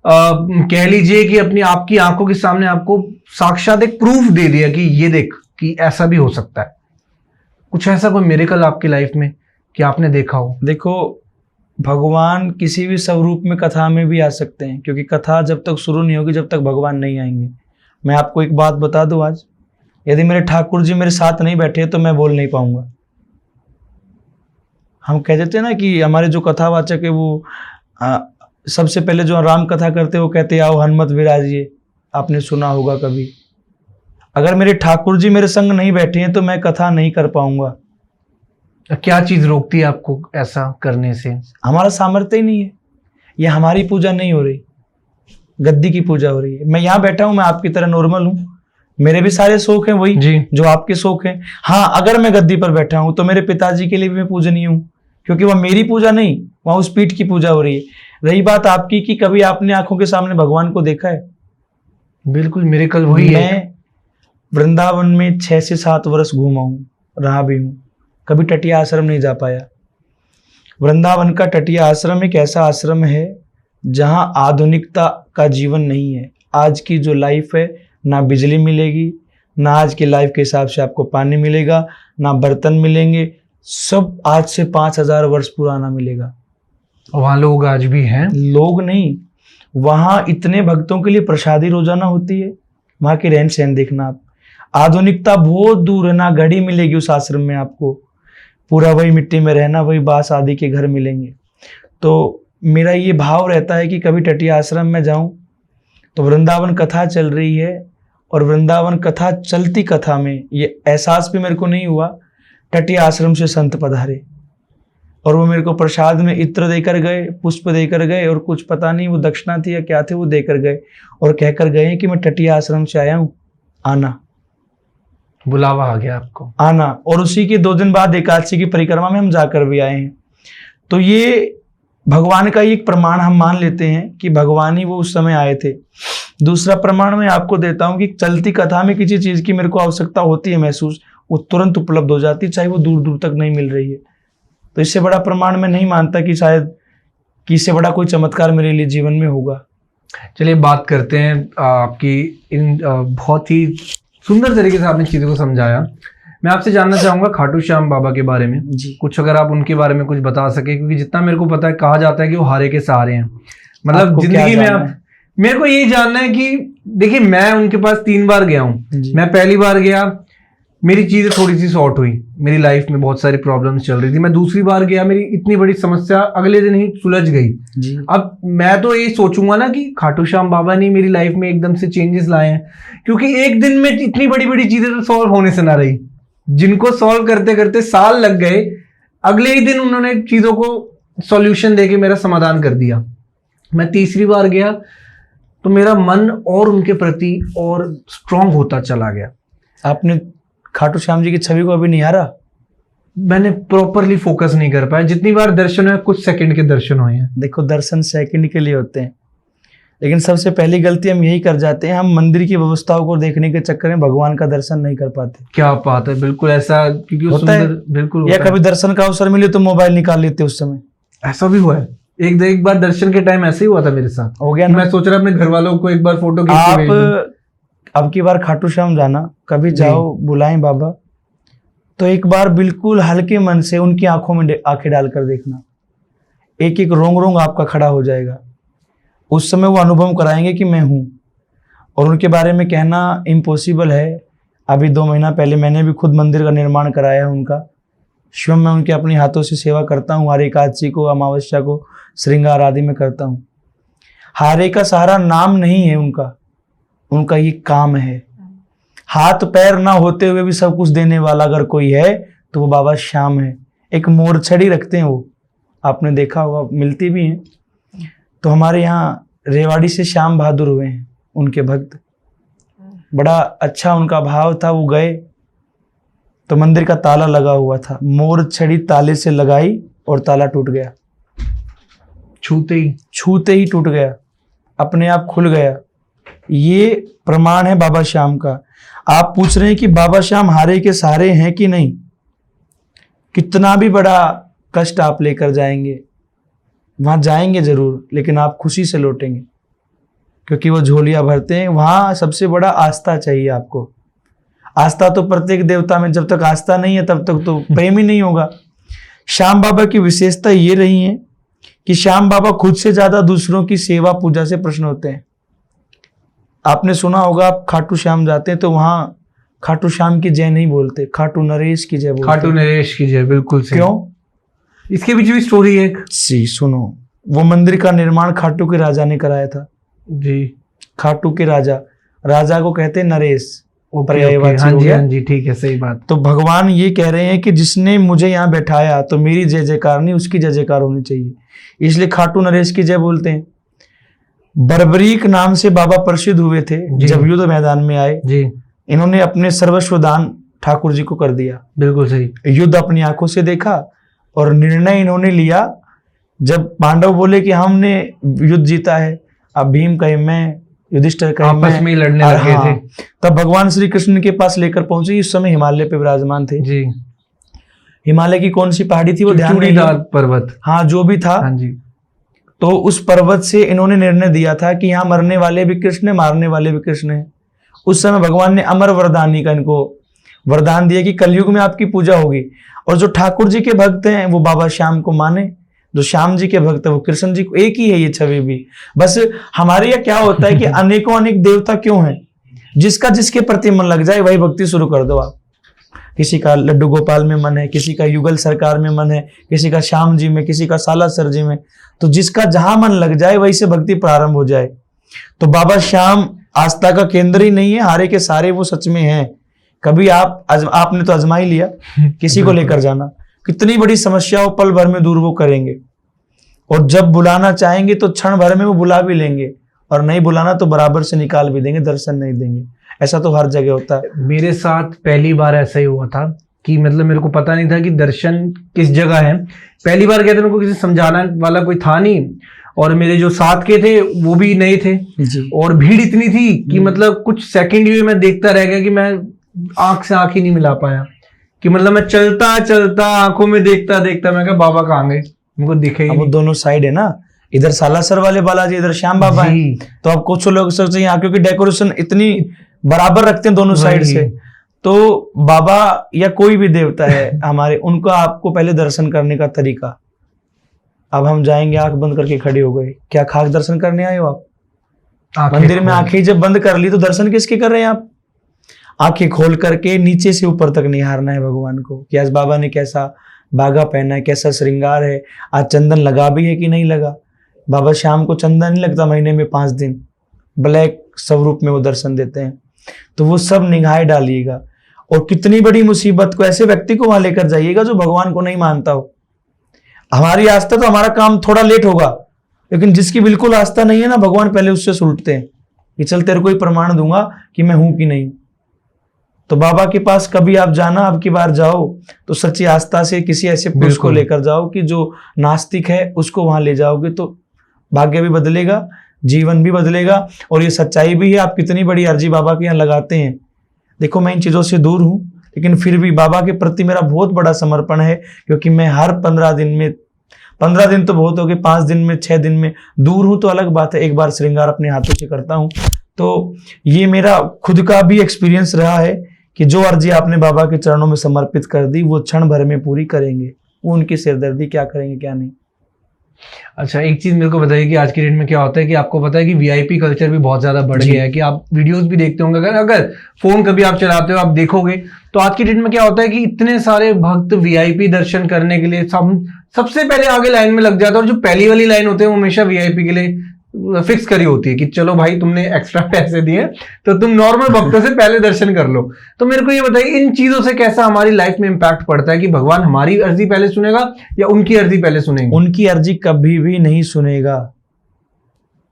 कह लीजिए कि अपनी आपकी आंखों के सामने आपको साक्षात एक प्रूफ दे दिया कि ये देख कि ऐसा भी हो सकता है? कुछ ऐसा कोई मिरेकल आपकी लाइफ में कि आपने देखा हो? देखो, भगवान किसी भी स्वरूप में कथा में भी आ सकते हैं, क्योंकि कथा जब तक शुरू नहीं होगी जब तक भगवान नहीं आएंगे। मैं आपको एक बात बता दूं, आज यदि मेरे ठाकुर जी मेरे साथ नहीं बैठे तो मैं बोल नहीं पाऊंगा। हम कह देते हैं ना कि हमारे जो कथावाचक है वो सबसे पहले जो राम कथा करते वो कहते आओ हनुमत विराजिए, आपने सुना होगा कभी। अगर मेरे ठाकुर जी मेरे संग नहीं बैठे हैं तो मैं कथा नहीं कर पाऊंगा। क्या चीज रोकती है आपको ऐसा करने से? हमारा सामर्थ्य ही नहीं है, ये हमारी पूजा नहीं हो रही, गद्दी की पूजा हो रही है। मैं यहाँ बैठा हूँ, मैं आपकी तरह नॉर्मल हूँ, मेरे भी सारे शौक हैं वही जी। जो आपके शौक हैं। हाँ, अगर मैं गद्दी पर बैठा हूँ तो मेरे पिताजी के लिए भी मैं पूजनीय हूँ, क्योंकि वह मेरी पूजा नहीं, वहां उस पीठ की पूजा हो रही है। रही बात आपकी कि कभी आपने आंखों के सामने भगवान को देखा है? बिल्कुल मिरेकल वही है। मैं वृंदावन में 6 से 7 वर्ष घूमा हूँ, रहा भी हूँ, कभी तटीय आश्रम नहीं जा पाया। वृंदावन का तटीय आश्रम एक ऐसा आश्रम है जहाँ आधुनिकता का जीवन नहीं है। आज की जो लाइफ है, ना बिजली मिलेगी, ना आज की लाइफ के हिसाब से आपको पानी मिलेगा, ना बर्तन मिलेंगे, सब आज से 5000 वर्ष पुराना मिलेगा। वहाँ लोग आज भी हैं? लोग नहीं, वहाँ इतने भक्तों के लिए प्रसादी रोजाना होती है। वहाँ के रहन सहन देखना आप, आधुनिकता बहुत दूर है, ना घड़ी मिलेगी उस आश्रम में आपको, पूरा वही मिट्टी में रहना, वही बांस आदि के घर मिलेंगे। तो मेरा ये भाव रहता है कि कभी तटीय आश्रम में जाऊं तो वृंदावन कथा चल रही है, और वृंदावन कथा चलती कथा में ये एहसास भी मेरे को नहीं हुआ तटीय आश्रम से संत पधारे, और वो मेरे को प्रसाद में इत्र देकर गए, पुष्प देकर गए, और कुछ पता नहीं वो दक्षिणा थी या क्या थे, वो देकर गए और कहकर गए कि मैं तटीय आश्रम से आया हूँ, आना। बुलावा आ गया आपको, आना। और उसी के 2 दिन बाद एकादशी की परिक्रमा में हम जाकर भी आए हैं। तो ये भगवान का एक प्रमाण हम मान लेते हैं कि भगवान ही वो उस समय आए थे। दूसरा प्रमाण मैं आपको देता हूं कि चलती कथा में किसी चीज की मेरे को आवश्यकता होती है महसूस, वो तुरंत उपलब्ध हो जाती है, चाहे वो दूर दूर तक नहीं मिल रही है। तो इससे बड़ा प्रमाण मैं नहीं मानता कि शायद कि इससे बड़ा कोई चमत्कार मेरे लिए जीवन में होगा। चलिए बात करते हैं आपकी इन बहुत ही सुंदर तरीके से आपने चीज़ों को समझाया। मैं आपसे जानना चाहूँगा खाटू श्याम बाबा के बारे में जी। कुछ, अगर आप उनके बारे में कुछ बता सके, क्योंकि जितना मेरे को पता है कहा जाता है कि वो हारे के सहारे हैं। मतलब आपको क्या जिंदगी में जानना आप, है? मेरे को यही जानना है कि देखिए मैं उनके पास 3 बार गया हूँ। जी। मैं पहली बार गया, मेरी चीज़ें थोड़ी सी शॉर्ट हुई, मेरी लाइफ में बहुत सारी प्रॉब्लम्स चल रही थी। मैं दूसरी बार गया, मेरी इतनी बड़ी समस्या अगले दिन ही सुलझ गई। जी। अब मैं तो ये सोचूंगा ना कि खाटू श्याम बाबा ने मेरी लाइफ में एकदम से चेंजेस लाए हैं, क्योंकि एक दिन में इतनी बड़ी बड़ी चीजें तो सॉल्व होने से ना रही, जिनको सॉल्व करते करते साल लग गए, अगले ही दिन उन्होंने चीजों को सॉल्यूशन देके मेरा समाधान कर दिया। मैं तीसरी बार गया तो मेरा मन और उनके प्रति और स्ट्रांग होता चला गया। आपने खाटू श्याम जी की छवि को अभी निहारा? मैंने प्रॉपरली फोकस नहीं कर पाया। जितनी बार दर्शन हुए, कुछ सेकंड के दर्शन हुए हैं। देखो, दर्शन सेकंड के लिए होते हैं, लेकिन सबसे पहली गलती हम यही कर जाते हैं, हम मंदिर की व्यवस्थाओं को देखने के चक्कर में भगवान का दर्शन नहीं कर पाते। क्या बात है, बिल्कुल ऐसा, क्योंकि होता है। बिल्कुल या होता है। कभी दर्शन का अवसर मिले तो मोबाइल निकाल लेते उस समय। ऐसा भी हुआ है। एक बार दर्शन के टाइम ऐसे ही हुआ था मेरे साथ। हो गया कि ना? मैं सोच रहा अपने घर वालों को एक बार फोटो खींच के भेज दूं। आप अब की बार खाटू श्याम जाना, कभी जाओ, बुलाएं बाबा, तो एक बार बिल्कुल हल्के मन से उनकी आंखों में आंखें डालकर देखना, एक एक रोंग रोंग आपका खड़ा हो जाएगा। उस समय वो अनुभव कराएंगे कि मैं हूँ। और उनके बारे में कहना इम्पॉसिबल है। अभी 2 महीना पहले मैंने भी खुद मंदिर का निर्माण कराया है उनका। स्वयं मैं उनके अपने हाथों से सेवा करता हूँ। हर एकादशी को, अमावस्या को, श्रृंगार आदि में करता हूँ। हारे का सहारा नाम नहीं है उनका, उनका ये काम है। हाथ पैर ना होते हुए भी सब कुछ देने वाला अगर कोई है तो वो बाबा श्याम है। एक मोरछड़ी रखते हैं वो, आपने देखा होगा, मिलती भी हैं। तो हमारे यहाँ रेवाड़ी से श्याम बहादुर हुए हैं उनके भक्त। बड़ा अच्छा उनका भाव था। वो गए तो मंदिर का ताला लगा हुआ था, मोरछड़ी ताले से लगाई और ताला टूट गया। छूते ही टूट गया, अपने आप खुल गया। ये प्रमाण है बाबा श्याम का। आप पूछ रहे हैं कि बाबा श्याम हारे के सहारे हैं कि नहीं? कितना भी बड़ा कष्ट आप लेकर जाएंगे, वहां जाएंगे जरूर, लेकिन आप खुशी से लौटेंगे, क्योंकि वो झोलियां भरते हैं। वहां सबसे बड़ा आस्था चाहिए आपको। आस्था तो प्रत्येक देवता में, जब तक आस्था नहीं है तब तक तो प्रेम ही नहीं होगा। श्याम बाबा की विशेषता ये रही है कि श्याम बाबा खुद से ज्यादा दूसरों की सेवा पूजा से प्रश्न होते हैं। आपने सुना होगा, आप खाटू श्याम जाते हैं तो वहां खाटू श्याम की जय नहीं बोलते, खाटू नरेश की जय बोलते। खाटू नरेश की जय, बिल्कुल सही। क्यों? इसके पीछे भी स्टोरी है एक। सी सुनो, वो मंदिर का निर्माण खाटू के राजा ने कराया था जी। खाटू के राजा को कहते हैं नरेश। पर्यायवाची हाँ हो जी, गया। हाँ जी, ठीक है, सही बात। तो भगवान ये कह रहे हैं कि जिसने मुझे यहाँ बैठाया तो मेरी जय जयकार नहीं, उसकी जय जयकार होनी चाहिए। इसलिए खाटू नरेश की जय बोलते हैं। बर्बरीक नाम से बाबा प्रसिद्ध हुए थे जब युद्ध मैदान में आए जी। इन्होंने अपने सर्वस्व दान ठाकुर जी को कर दिया। बिल्कुल सही। युद्ध अपनी आंखों से देखा और निर्णय इन्होंने लिया। जब पांडव बोले कि हमने युद्ध जीता है, अब भीम कहे मैं, युधिष्ठिर कहे मैं, आपस में लड़ने लगे थे। तब भगवान श्री कृष्ण के पास लेकर पहुंचे। इस समय हिमालय पे विराजमान थे जी। हिमालय की कौन सी पहाड़ी थी वो ध्यान नहीं है। पर्वत। हाँ, जो भी था। हाँ जी। तो उस पर्वत से इन्होंने निर्णय दिया था कि यहाँ मरने वाले भी कृष्ण है, मारने वाले भी कृष्ण है। उस समय भगवान ने अमर वरदानी का इनको वरदान दिया कि कलयुग में आपकी पूजा होगी। और जो ठाकुर जी के भक्त हैं वो बाबा श्याम को माने, जो श्याम जी के भक्त है वो कृष्ण जी को। एक ही है ये छवि भी। बस हमारे यहाँ क्या होता है कि अनेकों अनेक देवता क्यों हैं? जिसका जिसके प्रति मन लग जाए वही भक्ति शुरू कर दो आप। किसी का लड्डू गोपाल में मन है, किसी का युगल सरकार में मन है, किसी का श्याम जी में, किसी का सालासर जी में। तो जिसका जहां मन लग जाए वही से भक्ति प्रारंभ हो जाए। तो बाबा श्याम आस्था का केंद्र ही नहीं है, हारे के सारे वो सच में हैं। कभी आपने तो आजमा ही लिया, किसी को लेकर जाना, कितनी बड़ी समस्या हो पल भर में दूर वो करेंगे। और जब बुलाना चाहेंगे तो क्षण भर में वो बुला भी लेंगे, और नहीं बुलाना तो बराबर से निकाल भी देंगे, दर्शन नहीं देंगे। ऐसा तो हर जगह होता है। मेरे साथ पहली बार ऐसा ही हुआ था कि मतलब मेरे को पता नहीं था कि दर्शन किस जगह है। पहली बार गया था, मेरे को किसी समझाना वाला कोई था नहीं, और मेरे जो साथ के थे वो भी नए थे जी। और भीड़ इतनी थी कि मतलब कुछ सेकंड में मैं देखता रह गया कि मैं आंख से आंख ही नहीं मिला पाया कि मतलब मैं चलता चलता आंखों में देखता देखता मैं कहा बाबा कहाँ गए, उनको दिखे ही अब वो नहीं। दोनों साइड है ना, इधर सालासर वाले बालाजी, इधर श्याम बाबा है। जी। तो अब कुछ लोग सोचते हैं यहाँ क्योंकि डेकोरेशन इतनी बराबर रखते हैं दोनों साइड वही। से, तो बाबा या कोई भी देवता है हमारे, उनको आपको पहले दर्शन करने का तरीका। अब हम जाएंगे, आंख बंद करके खड़े हो गए, क्या खाक दर्शन करने आए हो आप? आंखें मंदिर में खोल। आंखें जब बंद कर ली तो दर्शन किसके कर रहे हैं आप? आंखें खोल करके नीचे से ऊपर तक निहारना है भगवान को कि आज बाबा ने कैसा बागा पहना है, कैसा श्रृंगार है, आज चंदन लगा भी है कि नहीं लगा। बाबा शाम को चंदन नहीं लगता, महीने में 5 दिन ब्लैक स्वरूप में वो दर्शन देते हैं। तो वो सब निगाहें डालिएगा, और कितनी बड़ी मुसीबत को ऐसे व्यक्ति को वहां लेकर जाइएगा जो भगवान को नहीं मानता हो। हमारी आस्था तो हमारा काम थोड़ा लेट होगा, लेकिन जिसकी बिल्कुल आस्था नहीं है ना, भगवान पहले उससे सुलटते हैं कि चल तेरे को ही प्रमाण दूंगा कि मैं हूं कि नहीं। तो बाबा के पास कभी आप जाना, अब की बार जाओ तो सच्ची आस्था से किसी ऐसे पुरुष को बिल्कुल। लेकर जाओ कि जो नास्तिक है उसको वहां ले जाओगे तो भाग्य भी बदलेगा, जीवन भी बदलेगा, और ये सच्चाई भी है। आप कितनी बड़ी अर्जी बाबा के यहाँ लगाते हैं। देखो मैं इन चीजों से दूर हूं, लेकिन फिर भी बाबा के प्रति मेरा बहुत बड़ा समर्पण है, क्योंकि मैं हर 15 दिन में, 15 दिन तो बहुत हो गए, 5 दिन में, 6 दिन में दूर हूं तो अलग बात है, एक बार श्रृंगार अपने हाथों से करता हूं। तो ये मेरा खुद का भी एक्सपीरियंस रहा है कि जो अर्जी आपने बाबा के चरणों में समर्पित कर दी वो क्षण भर में पूरी करेंगे। वो उनकी सिरदर्दी क्या करेंगे क्या नहीं। अच्छा, एक चीज मेरे को बताइए कि आज की डेट में क्या होता है कि आपको पता है कि वीआईपी कल्चर भी बहुत ज्यादा बढ़ जी। गया है, कि आप वीडियोस भी देखते होंगे, अगर फोन कभी आप चलाते हो आप देखोगे तो आज की डेट में क्या होता है कि इतने सारे भक्त वीआईपी दर्शन करने के लिए सबसे पहले आगे लाइन में लग जाते हैं, और जो पहली वाली लाइन होते हैं वो हमेशा वीआईपी के लिए फिक्स करी होती है कि चलो भाई तुमने एक्स्ट्रा पैसे दिए तो तुम नॉर्मल भक्तों से पहले दर्शन कर लो। तो मेरे को ये बताइए इन चीजों से कैसा हमारी लाइफ में इम्पैक्ट पड़ता है कि भगवान हमारी अर्जी पहले सुनेगा या उनकी अर्जी पहले सुनेंगे? उनकी अर्जी कभी भी नहीं सुनेगा,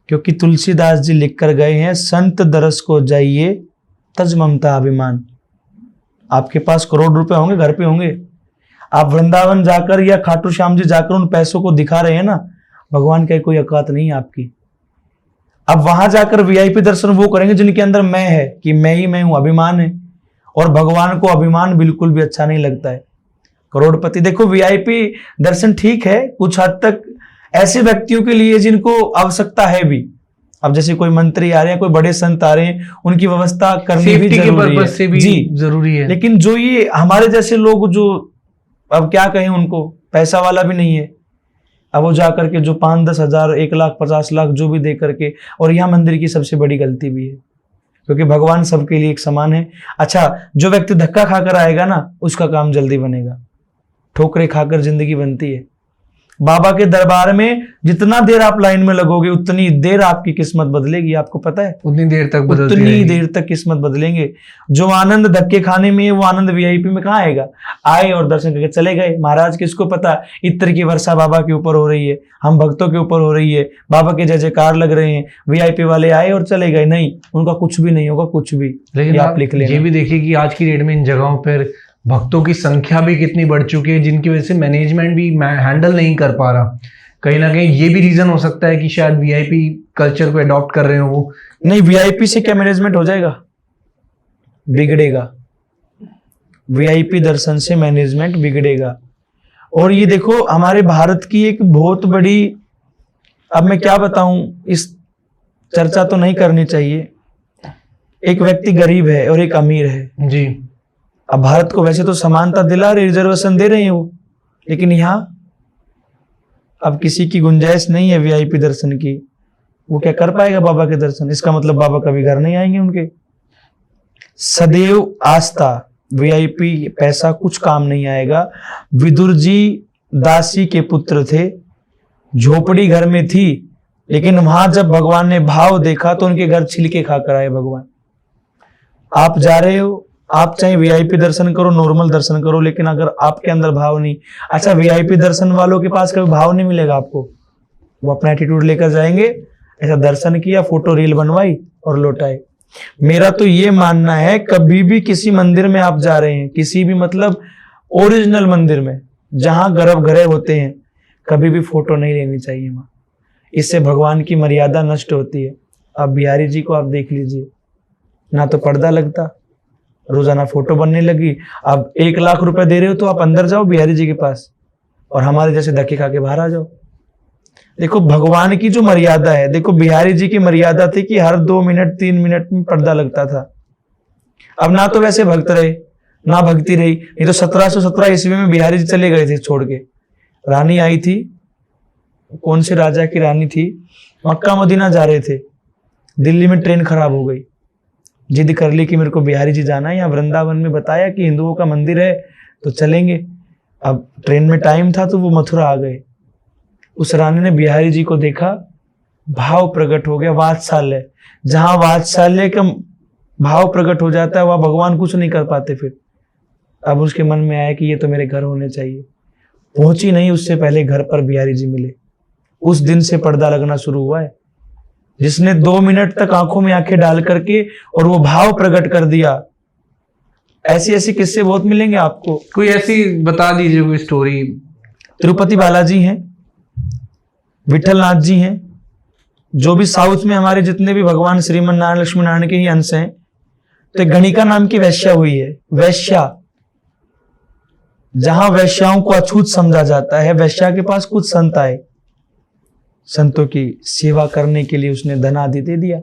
क्योंकि तुलसीदास जी लिख कर गए हैं, संत दरस को जाइए तज ममता अभिमान। आपके पास करोड़ रुपए होंगे, घर पे होंगे, आप वृंदावन जाकर या खाटू श्याम जी जाकर उन पैसों को दिखा रहे हैं ना, भगवान का कोई औकात नहीं है आपकी। अब वहां जाकर वीआईपी दर्शन वो करेंगे जिनके अंदर मैं है, कि मैं ही मैं हूं, अभिमान है। और भगवान को अभिमान बिल्कुल भी अच्छा नहीं लगता है। करोड़पति, देखो वीआईपी दर्शन ठीक है कुछ हद तक ऐसे व्यक्तियों के लिए जिनको आवश्यकता है भी। अब जैसे कोई मंत्री आ रहे हैं, कोई बड़े संत आ रहे हैं, उनकी व्यवस्था करनी भी सेफ्टी के जरूरी है। पर्पस से भी जी जरूरी है। लेकिन जो ये हमारे जैसे लोग, जो अब क्या कहें, उनको पैसा वाला भी नहीं है, अब वो जाकर के जो 5-10 हजार, 1 लाख, 50 लाख जो भी दे करके, और यहाँ मंदिर की सबसे बड़ी गलती भी है, क्योंकि भगवान सबके लिए एक समान है। अच्छा, जो व्यक्ति धक्का खाकर आएगा ना, उसका काम जल्दी बनेगा, ठोकरें खाकर जिंदगी बनती है। बाबा के दरबार में जितना देर आप लाइन में लगोगे उतनी देर आपकी किस्मत बदलेगी, आपको पता है, उतनी देर तक बदलती उतनी रहेगी। देर तक किस्मत बदलेंगे। जो आनंद धक्के खाने में है वो आनंद वीआईपी में कहाँ आएगा? आए और दर्शन करके चले गए। महाराज किसको पता इत्र की वर्षा बाबा के ऊपर हो रही है, हम भक्तों के ऊपर हो रही है, बाबा के जय जयकार लग रहे हैं, वीआईपी वाले आए और चले गए। नहीं, उनका कुछ भी नहीं होगा, कुछ भी। लेकिन ये आप लिख ये लेना। भी देखिए कि आज की डेट में इन जगहों पर भक्तों की संख्या भी कितनी बढ़ चुकी है, जिनकी वजह से मैनेजमेंट भी हैंडल नहीं कर पा रहा। कहीं ना कहीं ये भी रीजन हो सकता है कि शायद वीआईपी कल्चर को अडॉप्ट कर रहे हो वो। नहीं, वीआईपी से क्या मैनेजमेंट हो जाएगा? बिगड़ेगा। वीआईपी दर्शन से मैनेजमेंट बिगड़ेगा। और ये देखो हमारे भारत की एक बहुत बड़ी, अब मैं क्या बताऊं, इस चर्चा तो नहीं करनी चाहिए। एक व्यक्ति गरीब है और एक अमीर है जी। अब भारत को वैसे तो समानता दिला रहे, रिजर्वेशन दे रहे हैं वो, लेकिन यहाँ अब किसी की गुंजाइश नहीं है वीआईपी दर्शन की। वो क्या कर पाएगा बाबा के दर्शन? इसका मतलब बाबा कभी घर नहीं आएंगे उनके। सदैव आस्था, वीआईपी पैसा कुछ काम नहीं आएगा। विदुर जी दासी के पुत्र थे, झोपड़ी घर में थी, लेकिन वहां जब भगवान ने भाव देखा तो उनके घर छिलके खाकर आए भगवान। आप जा रहे हो, आप चाहे वीआईपी दर्शन करो, नॉर्मल दर्शन करो, लेकिन अगर आपके अंदर भाव नहीं, अच्छा वीआईपी दर्शन वालों के पास कभी भाव नहीं मिलेगा आपको। वो अपना एटीट्यूड लेकर जाएंगे, ऐसा दर्शन किया, फोटो रील बनवाई और लौटाए। मेरा तो ये मानना है, कभी भी किसी मंदिर में आप जा रहे हैं, किसी भी मतलब ओरिजिनल मंदिर में जहां गर्भगृह होते हैं, कभी भी फोटो नहीं लेनी चाहिए वहां। इससे भगवान की मर्यादा नष्ट होती है। अब बिहारी जी को आप देख लीजिए, ना तो पर्दा लगता, रोजाना फोटो बनने लगी। अब 1 लाख रुपए दे रहे हो तो आप अंदर जाओ बिहारी जी के पास और हमारे जैसे धक्के खा के बाहर आ जाओ। देखो भगवान की जो मर्यादा है, देखो बिहारी जी की मर्यादा थी कि हर 2 मिनट 3 मिनट में पर्दा लगता था। अब ना तो वैसे भक्त रहे ना भक्ति रही। नहीं तो 1717 ईस्वी में बिहारी जी चले गए थे छोड़ के। रानी आई थी, कौन से राजा की रानी थी, मक्का मदीना जा रहे थे, दिल्ली में ट्रेन खराब हो गई, जिद कर ली कि मेरे को बिहारी जी जाना है। यहाँ वृंदावन में बताया कि हिंदुओं का मंदिर है तो चलेंगे। अब ट्रेन में टाइम था तो वो मथुरा आ गए। उस रानी ने बिहारी जी को देखा, भाव प्रकट हो गया, वात्सल्य। जहां वात्सल्य का भाव प्रकट हो जाता है वह भगवान कुछ नहीं कर पाते फिर। अब उसके मन में आया कि ये तो मेरे घर होने चाहिए। पहुंची नहीं, उससे पहले घर पर बिहारी जी मिले। उस दिन से पर्दा लगना शुरू हुआ है। जिसने 2 मिनट तक आंखों में आंखें डाल करके और वो भाव प्रकट कर दिया, ऐसी ऐसी किस्से बहुत मिलेंगे आपको। कोई ऐसी बता दीजिए कोई स्टोरी। तिरुपति बालाजी हैं, विठल नाथ जी हैं, जो भी साउथ में हमारे जितने भी भगवान श्रीमन नारायण लक्ष्मी नारायण के ही अंश हैं। तो एक गणिका नाम की वैश्या हुई है। वैश्या, जहां वैश्याओं को अछूत समझा जाता है, वैश्या के पास कुछ संत आए, संतों की सेवा करने के लिए उसने धन आदि दे दिया।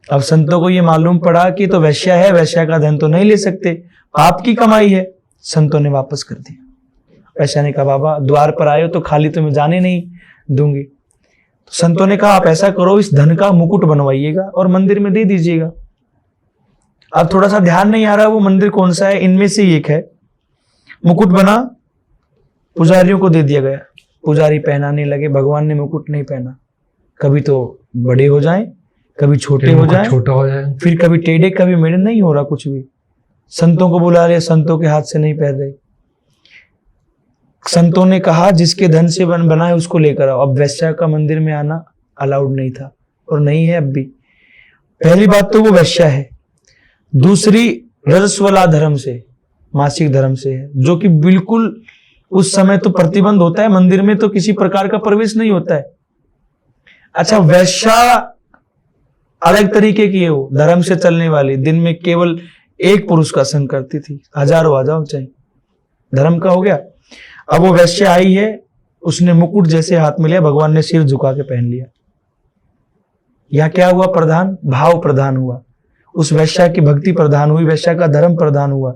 अब संतों को यह मालूम पड़ा कि तो वैश्या है, वैश्या का धन तो नहीं ले सकते, पाप की कमाई है। संतों ने वापस कर दिया। वैश्या ने कहा बाबा द्वार पर आए हो तो खाली तो मैं जाने नहीं दूंगी। तो संतों ने कहा आप ऐसा करो, इस धन का मुकुट बनवाइएगा और मंदिर में दे दीजिएगा। अब थोड़ा सा ध्यान नहीं आ रहा वो मंदिर कौन सा है, इनमें से एक है। मुकुट बना, पुजारियों को दे दिया गया, पुजारी पहनाने लगे। भगवान ने मुकुट नहीं पहना। कभी तो बड़े हो जाएं, कभी छोटे हो जाएं, छोटा हो जाए, फिर कभी टेढ़े कभी मेढ़े, नहीं हो रहा कुछ भी। संतों को बुला लिया, संतों के हाथ से नहीं पहन रहे। संतों ने कहा जिसके धन से बना है उसको लेकर आओ। अब वैश्या का मंदिर में आना अलाउड नहीं था और नहीं है अब भी। पहली बात तो वो वैश्या है, दूसरी रजस्वला धर्म से, मासिक धर्म से है, जो कि बिल्कुल उस समय तो प्रतिबंध होता है, मंदिर में तो किसी प्रकार का प्रवेश नहीं होता है। अच्छा, वैश्या अलग तरीके की है, वो धर्म से चलने वाली, दिन में केवल एक पुरुष का संग करती थी, हजारों आ जाओ चाहे, धर्म का हो गया। अब वो वैश्या आई है, उसने मुकुट जैसे हाथ में लिया, भगवान ने सिर झुका के पहन लिया। यह क्या हुआ प्रधान? भाव प्रधान हुआ। उस वैश्या की भक्ति प्रधान हुई, वैश्या का धर्म प्रधान हुआ।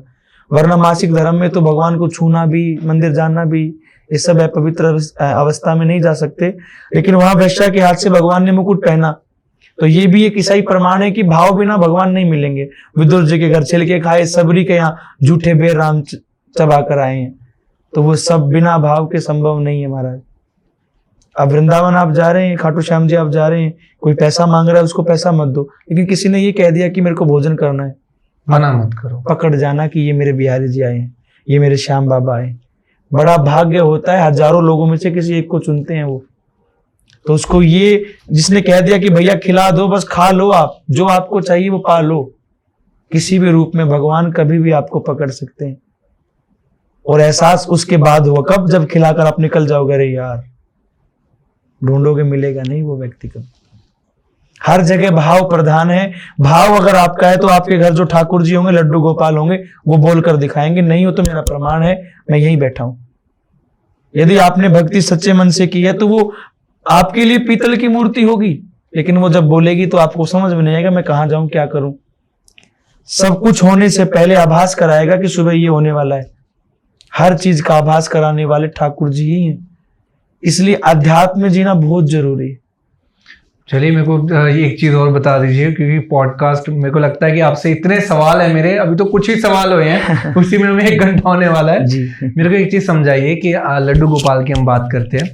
वरना मासिक धर्म में तो भगवान को छूना भी, मंदिर जाना भी, ये सब है, पवित्र अवस्था में नहीं जा सकते। लेकिन वहां वैश्या के हाथ से भगवान ने मुकुट पहना, तो ये भी एक ईसाई प्रमाण है कि भाव बिना भगवान नहीं मिलेंगे। विदुर जी के घर छिल के खाए, सबरी के यहाँ झूठे बेर राम चबा कर आए हैं, तो वो सब बिना भाव के संभव नहीं है महाराज। अब वृंदावन आप जा रहे हैं, खाटू श्याम जी आप जा रहे हैं, कोई पैसा मांग रहा है उसको पैसा मत दो। लेकिन किसी ने ये कह दिया कि मेरे को भोजन करना है, मना मत करो, पकड़ जाना कि ये मेरे बिहारी जी आए हैं, ये मेरे श्याम बाबा आए। बड़ा भाग्य होता है, हजारों लोगों में से किसी एक को चुनते हैं वो। तो उसको ये जिसने कह दिया कि भैया खिला दो, बस खा लो, आप जो आपको चाहिए वो पा लो, किसी भी रूप में भगवान कभी भी आपको पकड़ सकते हैं। और एहसास उसके बाद हुआ कब? जब खिलाकर आप निकल जाओगे, अरे यार ढूंढोगे मिलेगा नहीं वो व्यक्ति कब। हर जगह भाव प्रधान है। भाव अगर आपका है तो आपके घर जो ठाकुर जी होंगे, लड्डू गोपाल होंगे, वो बोलकर दिखाएंगे, नहीं हो तो मेरा प्रमाण है, मैं यहीं बैठा हूं। यदि आपने भक्ति सच्चे मन से की है तो वो आपके लिए पीतल की मूर्ति होगी, लेकिन वो जब बोलेगी तो आपको समझ में नहीं आएगा मैं कहां जाऊं, क्या करूं। सब कुछ होने से पहले आभास कराएगा कि सुबह ये होने वाला है। हर चीज का आभास कराने वाले ठाकुर जी ही हैं। इसलिए अध्यात्म में जीना बहुत जरूरी है। चलिए मेरे को एक चीज और बता दीजिए, क्योंकि पॉडकास्ट मेरे को लगता है कि आपसे इतने सवाल है मेरे, अभी तो कुछ ही सवाल हुए हैं, उसी में 1 घंटा होने वाला है जी। मेरे को एक चीज समझाइए कि लड्डू गोपाल की हम बात करते हैं,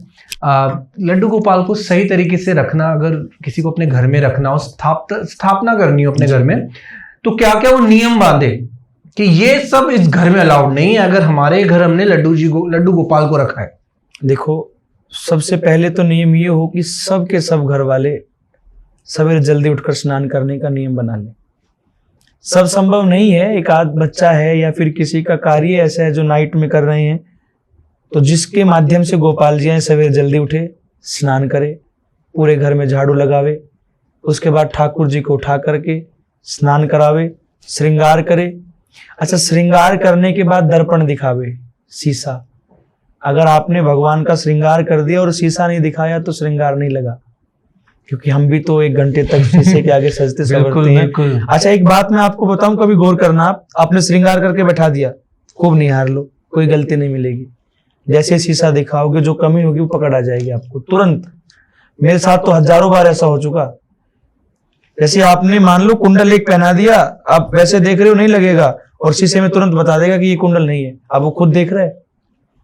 लड्डू गोपाल को सही तरीके से रखना, अगर किसी को अपने घर में रखना हो, स्थापना करनी हो अपने घर में, तो क्या क्या वो नियम बांधे कि ये सब इस घर में अलाउड नहीं है अगर हमारे घर हमने लड्डू गोपाल को रखा है? देखो, सबसे पहले तो नियम ये हो कि सब के सब घर वाले सवेरे जल्दी उठकर स्नान करने का नियम बना लें। सब संभव नहीं है, एक आध बच्चा है या फिर किसी का कार्य ऐसा है जो नाइट में कर रहे हैं, तो जिसके माध्यम से गोपाल जी आए, सवेरे जल्दी उठे, स्नान करे, पूरे घर में झाड़ू लगावे, उसके बाद ठाकुर जी को उठा करके स्नान करावे, श्रृंगार करे। अच्छा, श्रृंगार करने के बाद दर्पण दिखावे, शीशा। अगर आपने भगवान का श्रृंगार कर दिया और शीशा नहीं दिखाया तो श्रृंगार नहीं लगा, क्योंकि हम भी तो 1 घंटे तक शीशे के आगे सजते संवरते हैं। बिल्कुल। अच्छा, एक बात मैं आपको बताऊं, कभी गौर करना, आपने श्रृंगार करके बैठा दिया, खूब निहार लो, कोई गलती नहीं मिलेगी। जैसे शीशा दिखाओगे जो कमी होगी वो पकड़ आ जाएगी आपको तुरंत। मेरे साथ तो हजारों बार ऐसा हो चुका। जैसे आपने मान लो कुंडल एक पहना दिया, आप वैसे देख रहे हो नहीं लगेगा, और शीशे में तुरंत बता देगा कि ये कुंडल नहीं है, अब वो खुद देख रहा है।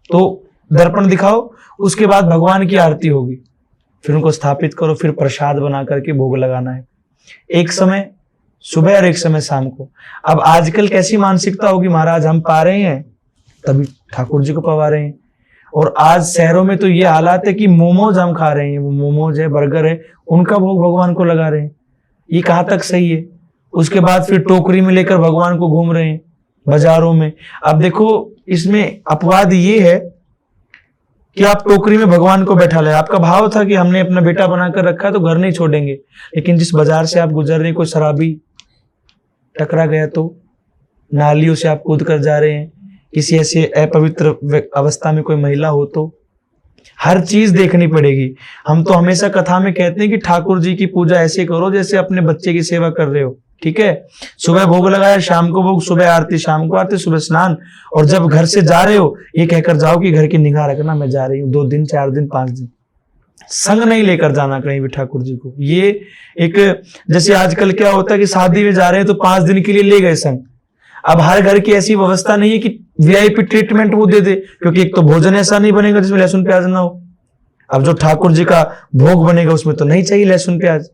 तो दर्पण दिखाओ, उसके बाद भगवान की आरती होगी, फिर उनको स्थापित करो, फिर प्रसाद बना करके भोग लगाना है। एक समय सुबह और एक समय शाम को। अब आजकल कैसी मानसिकता होगी, महाराज हम पा रहे हैं तभी ठाकुर जी को पवा रहे हैं। और आज शहरों में तो ये हालात है कि मोमोज हम खा रहे हैं, वो मोमोज है, बर्गर है, उनका भोग भगवान को लगा रहे हैं। ये कहाँ तक सही है? उसके बाद फिर टोकरी में लेकर भगवान को घूम रहे हैं बाजारों में। अब देखो, इसमें अपवाद ये है कि आप टोकरी में भगवान को बैठा ले, आपका भाव था कि हमने अपना बेटा बनाकर रखा है तो घर नहीं छोड़ेंगे, लेकिन जिस बाजार से आप गुजर रहे हैं, कोई शराबी टकरा गया तो, नालियों से आप कूद कर जा रहे हैं, किसी ऐसे अपवित्र अवस्था में कोई महिला हो तो, हर चीज देखनी पड़ेगी। हम तो हमेशा कथा में कहते हैं कि ठाकुर जी की पूजा ऐसे करो जैसे अपने बच्चे की सेवा कर रहे हो, ठीक है? सुबह भोग लगाया, शाम को भोग, सुबह आरती, शाम को आरती, सुबह स्नान। और जब घर से जा रहे हो ये कहकर जाओ कि घर की निगाह रखना, मैं जा रही हूँ 2 दिन, 4 दिन, 5 दिन। संग नहीं लेकर जाना कहीं भी ठाकुर जी को। ये एक, जैसे आजकल क्या होता है कि शादी में जा रहे हैं तो 5 दिन के लिए ले गए संग। अब हर घर की ऐसी व्यवस्था नहीं है कि वीआईपी ट्रीटमेंट वो दे दे, क्योंकि एक तो भोजन ऐसा नहीं बनेगा जिसमें लहसुन प्याज ना हो। अब जो ठाकुर जी का भोग बनेगा उसमें तो नहीं चाहिए लहसुन प्याज,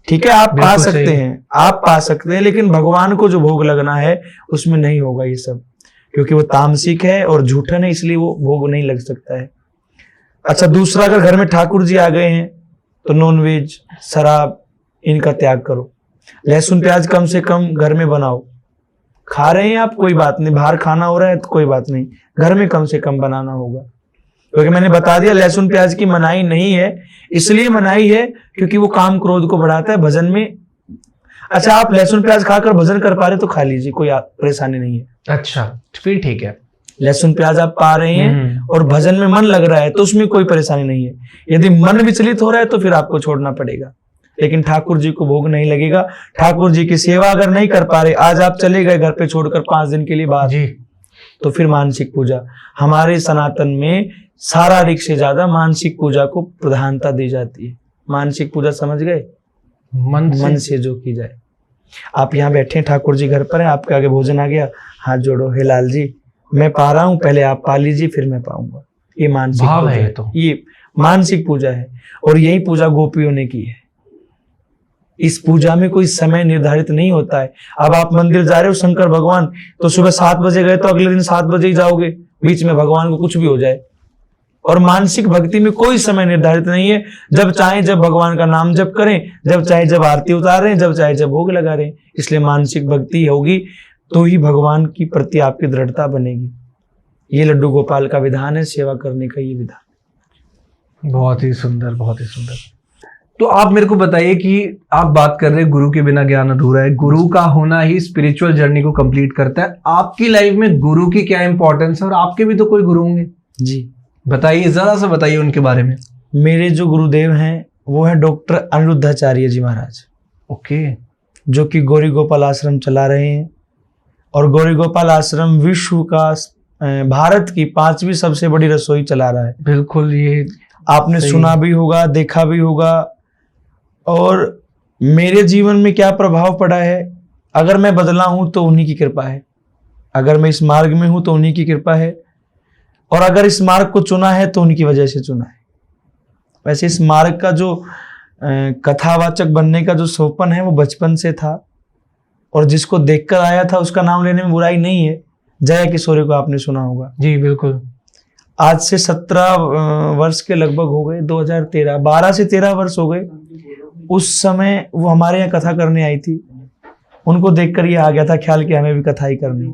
ठीक है? आप पा सकते हैं, आप पा सकते हैं, लेकिन भगवान को जो भोग लगना है उसमें नहीं होगा ये सब, क्योंकि वो तामसिक है और झूठन है, इसलिए वो भोग नहीं लग सकता है। अच्छा, दूसरा, अगर घर में ठाकुर जी आ गए हैं तो नॉनवेज, शराब, इनका त्याग करो। लहसुन प्याज कम से कम घर में बनाओ। खा रहे हैं आप, कोई बात नहीं, बाहर खाना हो रहा है तो कोई बात नहीं, घर में कम से कम बनाना होगा। क्योंकि मैंने बता दिया लहसुन प्याज की मनाही नहीं है, इसलिए मनाही है क्योंकि वो काम क्रोध को बढ़ाता है भजन में। अच्छा, आप लहसुन प्याज खाकर भजन कर पा रहे तो खा लीजिए, कोई परेशानी नहीं है। अच्छा, फिर ठीक है। लहसुन प्याज आप पा रहे हैं और भजन में मन लग रहा है तो उसमें कोई परेशानी नहीं है। यदि मन विचलित हो रहा है तो फिर आपको छोड़ना पड़ेगा, लेकिन ठाकुर जी को भोग नहीं लगेगा। ठाकुर जी की सेवा अगर नहीं कर पा रहे, आज आप चले गए घर पे छोड़कर 5 दिन के लिए बाहर जी, तो फिर मानसिक पूजा। हमारे सनातन में शारीरिक से ज्यादा मानसिक पूजा को प्रधानता दी जाती है। मानसिक पूजा समझ गए? मन से जो की जाए। आप यहाँ बैठे हैं, ठाकुर जी घर पर हैं, आपके आगे भोजन आ गया, हाथ जोड़ो, हे लाल जी मैं पा रहा हूं, पहले आप पा लीजिए फिर मैं पाऊंगा। ये मानसिक भाव पूजा है, तो ये मानसिक पूजा है। और यही पूजा गोपियों ने की है। इस पूजा में कोई समय निर्धारित नहीं होता है। अब आप मंदिर जा रहे हो शंकर भगवान, तो सुबह 7 बजे गए तो अगले दिन 7 बजे ही जाओगे, बीच में भगवान को कुछ भी हो जाए। और मानसिक भक्ति में कोई समय निर्धारित नहीं है, जब चाहे जब भगवान का नाम जप करें, जब चाहे जब आरती उतारें, जब चाहे जब भोग लगा रहे हैं। इसलिए मानसिक भक्ति होगी तो ही भगवान की प्रति आपकी दृढ़ता बनेगी। ये लड्डू गोपाल का विधान है, सेवा करने का ये विधान। बहुत ही सुंदर, बहुत ही सुंदर। तो आप मेरे को बताइए कि आप बात कर रहे हैं गुरु के बिना ज्ञान अधूरा है, गुरु का होना ही स्पिरिचुअल जर्नी को कंप्लीट करता है। आपकी लाइफ में गुरु की क्या इंपॉर्टेंस है? और आपके भी तो कोई गुरु होंगे जी, बताइए, जरा सा बताइए उनके बारे में। मेरे जो गुरुदेव हैं वो है डॉक्टर अनिरुद्धाचार्य जी महाराज। ओके। जो कि गौरी गोपाल आश्रम चला रहे हैं। और गौरी गोपाल आश्रम विश्व का, भारत की 5वीं सबसे बड़ी रसोई चला रहा है। बिल्कुल, ये आपने सुना भी होगा, देखा भी होगा। और मेरे जीवन में क्या प्रभाव पड़ा है, अगर मैं बदला हूं तो उन्हीं की कृपा है, अगर मैं इस मार्ग में हूं तो उन्हीं की कृपा है, और अगर इस मार्ग को चुना है तो उनकी वजह से चुना है। वैसे इस मार्ग का जो कथावाचक बनने का जो सोपन है वो बचपन से था, और जिसको देखकर आया था उसका नाम लेने में बुराई नहीं है। जया किशोरी को आपने सुना होगा। जी बिल्कुल। आज से 17 वर्ष के लगभग हो गए, 2013, 12 से 13 वर्ष हो गए। उस समय वो हमारे यहाँ कथा करने आई थी, उनको देखकर ये आ गया था ख्याल कि हमें भी कथा ही करनी।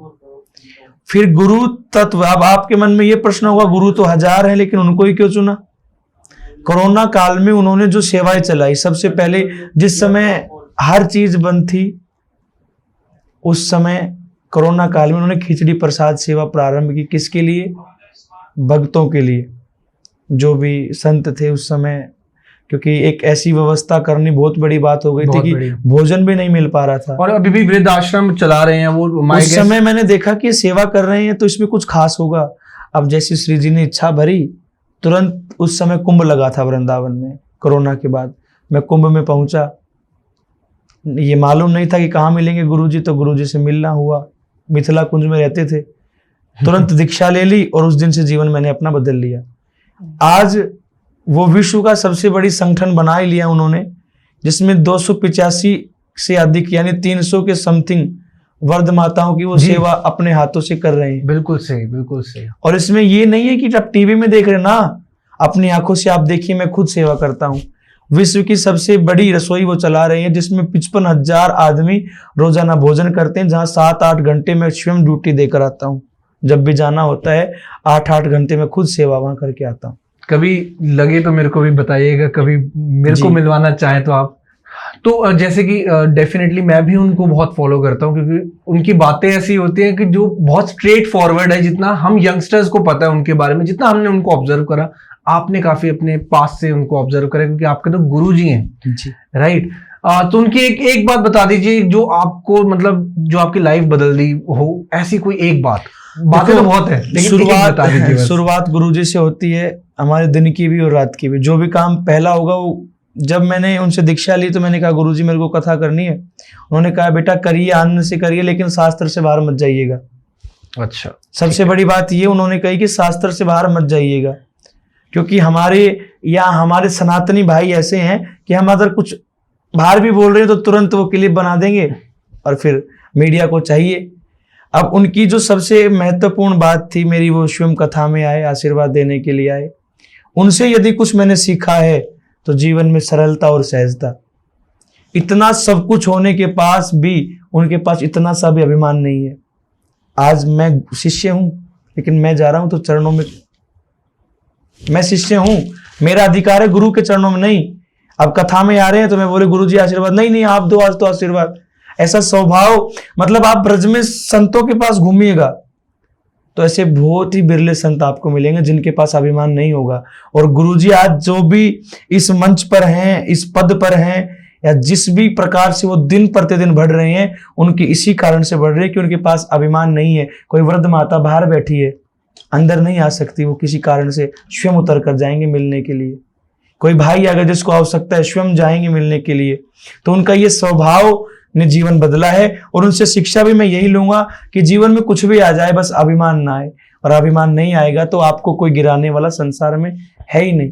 फिर गुरु तत्व, अब आपके मन में ये प्रश्न होगा गुरु तो 1000 हैं लेकिन उनको ही क्यों चुना? कोरोना काल में उन्होंने जो सेवाएं चलाई, सबसे पहले जिस समय हर चीज बंद थी, उस समय कोरोना काल में उन्होंने खिचड़ी प्रसाद सेवा प्रारंभ की। किसके लिए? भक्तों के लिए, जो भी संत थे उस समय, क्योंकि एक ऐसी व्यवस्था करनी बहुत बड़ी बात हो गई थी कि भोजन भी नहीं मिल पा रहा था। और अभी भी वृद्ध आश्रम चला रहे हैं वो। उस समय मैंने देखा कि सेवा कर रहे हैं तो इसमें कुछ खास होगा। अब जैसे श्री जी ने इच्छा भरी, तुरंत उस समय कुंभ लगा था वृंदावन में। कोरोना के बाद मैं कुंभ में पहुंचा। ये मालूम नहीं था कि कहाँ मिलेंगे गुरुजी, तो गुरुजी से मिलना हुआ। मिथिला कुंज में रहते थे, तुरंत दीक्षा ले ली और उस दिन से जीवन मैंने अपना बदल लिया। आज वो विश्व का सबसे बड़ी संगठन बना ही लिया उन्होंने, जिसमें 285 से अधिक यानी 300 के समथिंग वर्ध माताओं की वो सेवा अपने हाथों से कर रहे हैं। बिल्कुल सही, बिल्कुल सही। और इसमें ये नहीं है कि आप टीवी में देख रहे ना, अपनी आंखों से आप देखिए, मैं खुद सेवा करता हूँ। विश्व की सबसे बड़ी रसोई वो चला रहे हैं, जिसमें 55,000 आदमी रोजाना भोजन करते हैं, जहां 7-8 घंटे में स्वयं ड्यूटी देकर आता हूँ। जब भी जाना होता है 8-8 घंटे में खुद सेवा वहां करके आता हूँ। कभी लगे तो मेरे को भी बताइएगा, कभी मेरे को मिलवाना चाहे तो आप। तो जैसे कि डेफिनेटली मैं भी उनको बहुत फॉलो करता हूँ, क्योंकि उनकी बातें ऐसी होती हैं कि जो बहुत स्ट्रेट फॉरवर्ड है। जितना हम यंगस्टर्स को पता है उनके बारे में, जितना हमने उनको ऑब्जर्व करा, आपने काफी अपने पास से उनको ऑब्जर्व करा, क्योंकि आपके तो गुरु जी हैं, राइट। तो उनकी एक बात बता दीजिए जो आपको, मतलब जो आपकी लाइफ बदल दी हो, ऐसी कोई एक बातें तो बहुत है, लेकिन शुरुआत गुरुजी से होती है, हमारे दिन की भी और रात की भी। जो भी काम पहला होगा वो, जब मैंने उनसे दीक्षा ली तो मैंने कहा गुरुजी मेरे को कथा करनी है। उन्होंने कहा बेटा करिए, आनंद से करिए, लेकिन शास्त्र से बाहर मत जाइएगा। अच्छा, सबसे बड़ी बात ये उन्होंने कही कि शास्त्र से बाहर मत जाइएगा, क्योंकि हमारे सनातनी भाई ऐसे हैं कि हम अगर कुछ बाहर भी बोल रहे हैं तो तुरंत वो क्लिप बना देंगे और फिर मीडिया को चाहिए। अब उनकी जो सबसे महत्वपूर्ण बात थी मेरी, वो स्वयं कथा में आए, आशीर्वाद देने के लिए आए। उनसे यदि कुछ मैंने सीखा है तो जीवन में सरलता और सहजता। इतना सब कुछ होने के पास भी उनके पास इतना सा भी अभिमान नहीं है। आज मैं शिष्य हूं, लेकिन मैं जा रहा हूं तो चरणों में, मैं शिष्य हूं, मेरा अधिकार है गुरु के चरणों में नहीं। अब कथा में आ रहे हैं तो मैं बोले गुरुजी आशीर्वाद, नहीं आप दो आज तो आशीर्वाद। ऐसा स्वभाव, मतलब आप ब्रज में संतों के पास घूमिएगा तो ऐसे बहुत ही बिरले संत आपको मिलेंगे जिनके पास अभिमान नहीं होगा। और गुरुजी आज जो भी इस मंच पर हैं, इस पद पर हैं, या जिस भी प्रकार से वो दिन प्रतिदिन बढ़ रहे हैं, उनकी इसी कारण से बढ़ रहे हैं कि उनके पास अभिमान नहीं है। कोई वृद्ध माता बाहर बैठी है, अंदर नहीं आ सकती, वो किसी कारण से स्वयं उतर कर जाएंगे मिलने के लिए। कोई भाई अगर जिसको आवश्यकता है स्वयं जाएंगे मिलने के लिए। तो उनका ये स्वभाव ने जीवन बदला है। और उनसे शिक्षा भी मैं यही लूंगा कि जीवन में कुछ भी आ जाए, बस अभिमान ना आए। और अभिमान नहीं आएगा तो आपको कोई गिराने वाला संसार में है ही नहीं।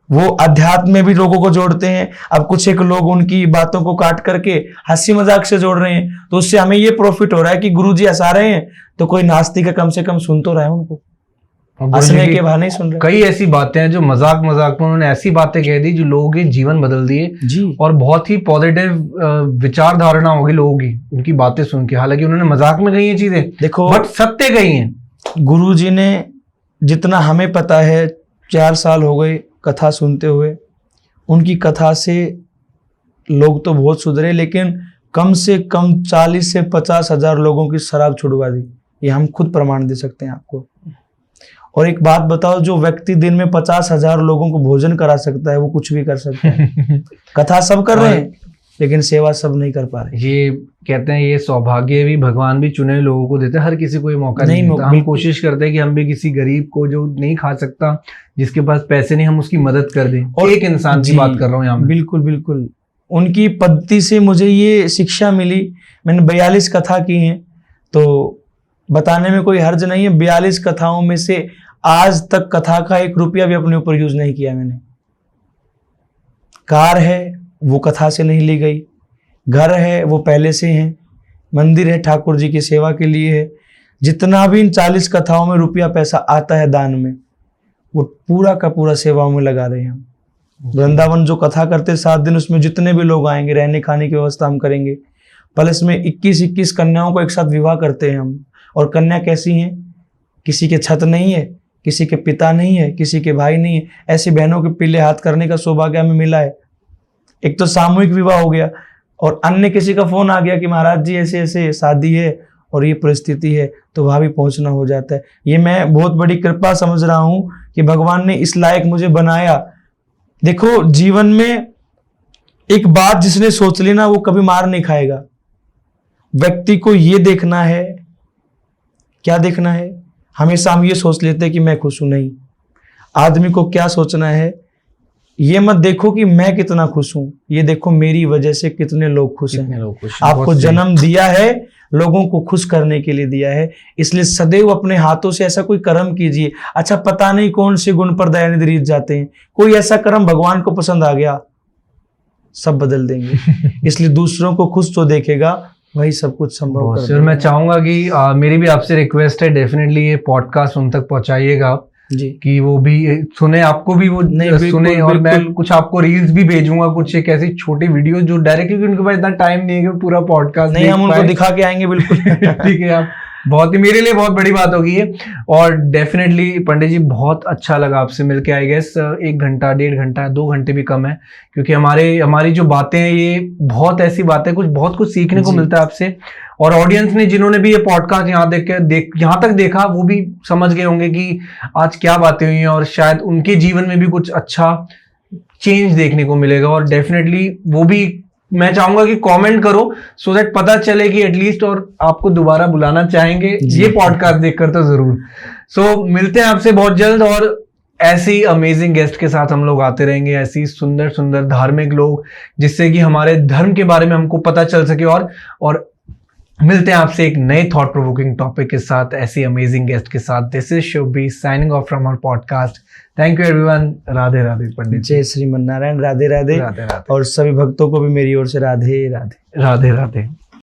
वो अध्यात्म में भी लोगों को जोड़ते हैं। अब कुछ एक लोग उनकी बातों को काट करके हंसी मजाक से जोड़ रहे हैं, तो उससे हमें ये प्रॉफिट हो रहा है कि गुरुजी हंसा रहे हैं तो कोई नास्तिक कम से कम सुन तो रहा है उनको, हंसने के बहाने सुन रहे। कई ऐसी बातें हैं जो मजाक में उन्होंने ऐसी बातें कह दी जो लोगों के जीवन बदल दिए जी। और बहुत ही पॉजिटिव विचार धारणा होगी लोगों की उनकी बातें सुन के। हालांकि उन्होंने मजाक में कही ये चीजें, देखो, बट सत्य कही हैं। गुरुजी ने, जितना हमें पता है, 4 साल हो गए कथा सुनते हुए। उनकी कथा से लोग तो बहुत सुधरे, लेकिन कम से कम 40 से 50 हजार लोगों की शराब छुड़वा दी। ये हम खुद प्रमाण दे सकते हैं आपको। और एक बात बताओ, जो व्यक्ति दिन में 50,000 लोगों को भोजन करा सकता है वो कुछ भी कर सकता है। कथा सब कर रहे हैं लेकिन सेवा सब नहीं कर पा रहे। ये कहते हैं ये सौभाग्य भी भगवान भी चुने लोगों को देते हैं, हर किसी को ये मौका नहीं मिलता। हम कोशिश करते हैं कि हम भी किसी गरीब को जो नहीं खा सकता, जिसके पास पैसे नहीं, हम उसकी मदद कर दें। और एक इंसान की बात कर रहा हूँ यहाँ। बिल्कुल बिल्कुल, उनकी पद्धति से मुझे ये शिक्षा मिली। मैंने 42 कथा की हैं, तो बताने में कोई हर्ज नहीं है। 42 कथाओं में से आज तक कथा का 1 रुपया भी अपने ऊपर यूज नहीं किया मैंने। कार है वो कथा से नहीं ली गई, घर है वो पहले से है, मंदिर है ठाकुर जी की सेवा के लिए है। जितना भी इन 40 कथाओं में रुपया पैसा आता है दान में, वो पूरा का पूरा सेवाओं में लगा रहे हैं। वृंदावन जो कथा करते 7 दिन, उसमें जितने भी लोग आएंगे रहने खाने की व्यवस्था हम करेंगे। प्लस में 21 कन्याओं को एक साथ विवाह करते हैं हम। और कन्या कैसी हैं? किसी के छत नहीं है, किसी के पिता नहीं है, किसी के भाई नहीं है। ऐसी बहनों के पीले हाथ करने का सौभाग्य हमें मिला है। एक तो सामूहिक विवाह हो गया, और अन्य किसी का फोन आ गया कि महाराज जी ऐसे ऐसे शादी है और ये परिस्थिति है, तो वहां भी पहुंचना हो जाता है। ये मैं बहुत बड़ी कृपा समझ रहा हूं कि भगवान ने इस लायक मुझे बनाया। देखो, जीवन में एक बात जिसने सोच ली ना, वो कभी मार नहीं खाएगा। व्यक्ति को ये देखना है, क्या देखना है, हमेशा हम ये सोच लेते हैं कि मैं खुश हूं। नहीं, आदमी को क्या सोचना है, ये मत देखो कि मैं कितना खुश हूं, ये देखो मेरी वजह से कितने लोग खुश हैं। आपको जन्म दिया है, लोगों को खुश करने के लिए दिया है, इसलिए सदैव अपने हाथों से ऐसा कोई कर्म कीजिए। अच्छा, पता नहीं कौन से गुण पर दयानिधि रीत जाते हैं, कोई ऐसा कर्म भगवान को पसंद आ गया, सब बदल देंगे। इसलिए दूसरों को खुश तो देखेगा, वही सब कुछ संभव कर देगा। मैं चाहूंगा कि मेरी भी आपसे रिक्वेस्ट है, डेफिनेटली ये पॉडकास्ट उन तक पहुंचाइएगा आप जी, कि वो भी सुने, आपको भी वो सुने। और मैं कुछ आपको रील्स भी भेजूंगा, कुछ एक ऐसी छोटी वीडियो जो डायरेक्टली, क्योंकि उनके पास इतना टाइम नहीं है कि पूरा पॉडकास्ट नहीं, हम उनको दिखा के आएंगे बिल्कुल। ठीक है, आप बहुत ही, मेरे लिए बहुत बड़ी बात होगी ये। और डेफिनेटली पंडित जी, बहुत अच्छा लगा आपसे मिलके। आई गेस 1 घंटा, 1.5 घंटा, 2 घंटे भी कम है, क्योंकि हमारी जो बातें हैं, ये बहुत ऐसी बातें, बहुत कुछ सीखने को मिलता है आपसे। और ऑडियंस ने, जिन्होंने भी ये पॉडकास्ट यहाँ तक देखा, वो भी समझ गए होंगे कि आज क्या बातें हुई हैं, और शायद उनके जीवन में भी कुछ अच्छा चेंज देखने को मिलेगा। और डेफिनेटली वो भी मैं चाहूंगा कि कमेंट करो, सो दैट पता चले कि एटलीस्ट, और आपको दोबारा बुलाना चाहेंगे ये पॉडकास्ट देखकर तो जरूर। सो मिलते हैं आपसे बहुत जल्द, और ऐसी अमेजिंग गेस्ट के साथ हम लोग आते रहेंगे, ऐसी सुंदर सुंदर धार्मिक लोग, जिससे कि हमारे धर्म के बारे में हमको पता चल सके। और मिलते हैं आपसे एक नए थॉट प्रोवोकिंग टॉपिक के साथ, ऐसी अमेजिंग गेस्ट के साथ। This is Shubhi signing off from our podcast. Thank you everyone. Radhe Radhe पंडित। जय श्रीमन नारायण। राधे राधे। और सभी भक्तों को भी मेरी ओर से राधे राधे। राधे राधे।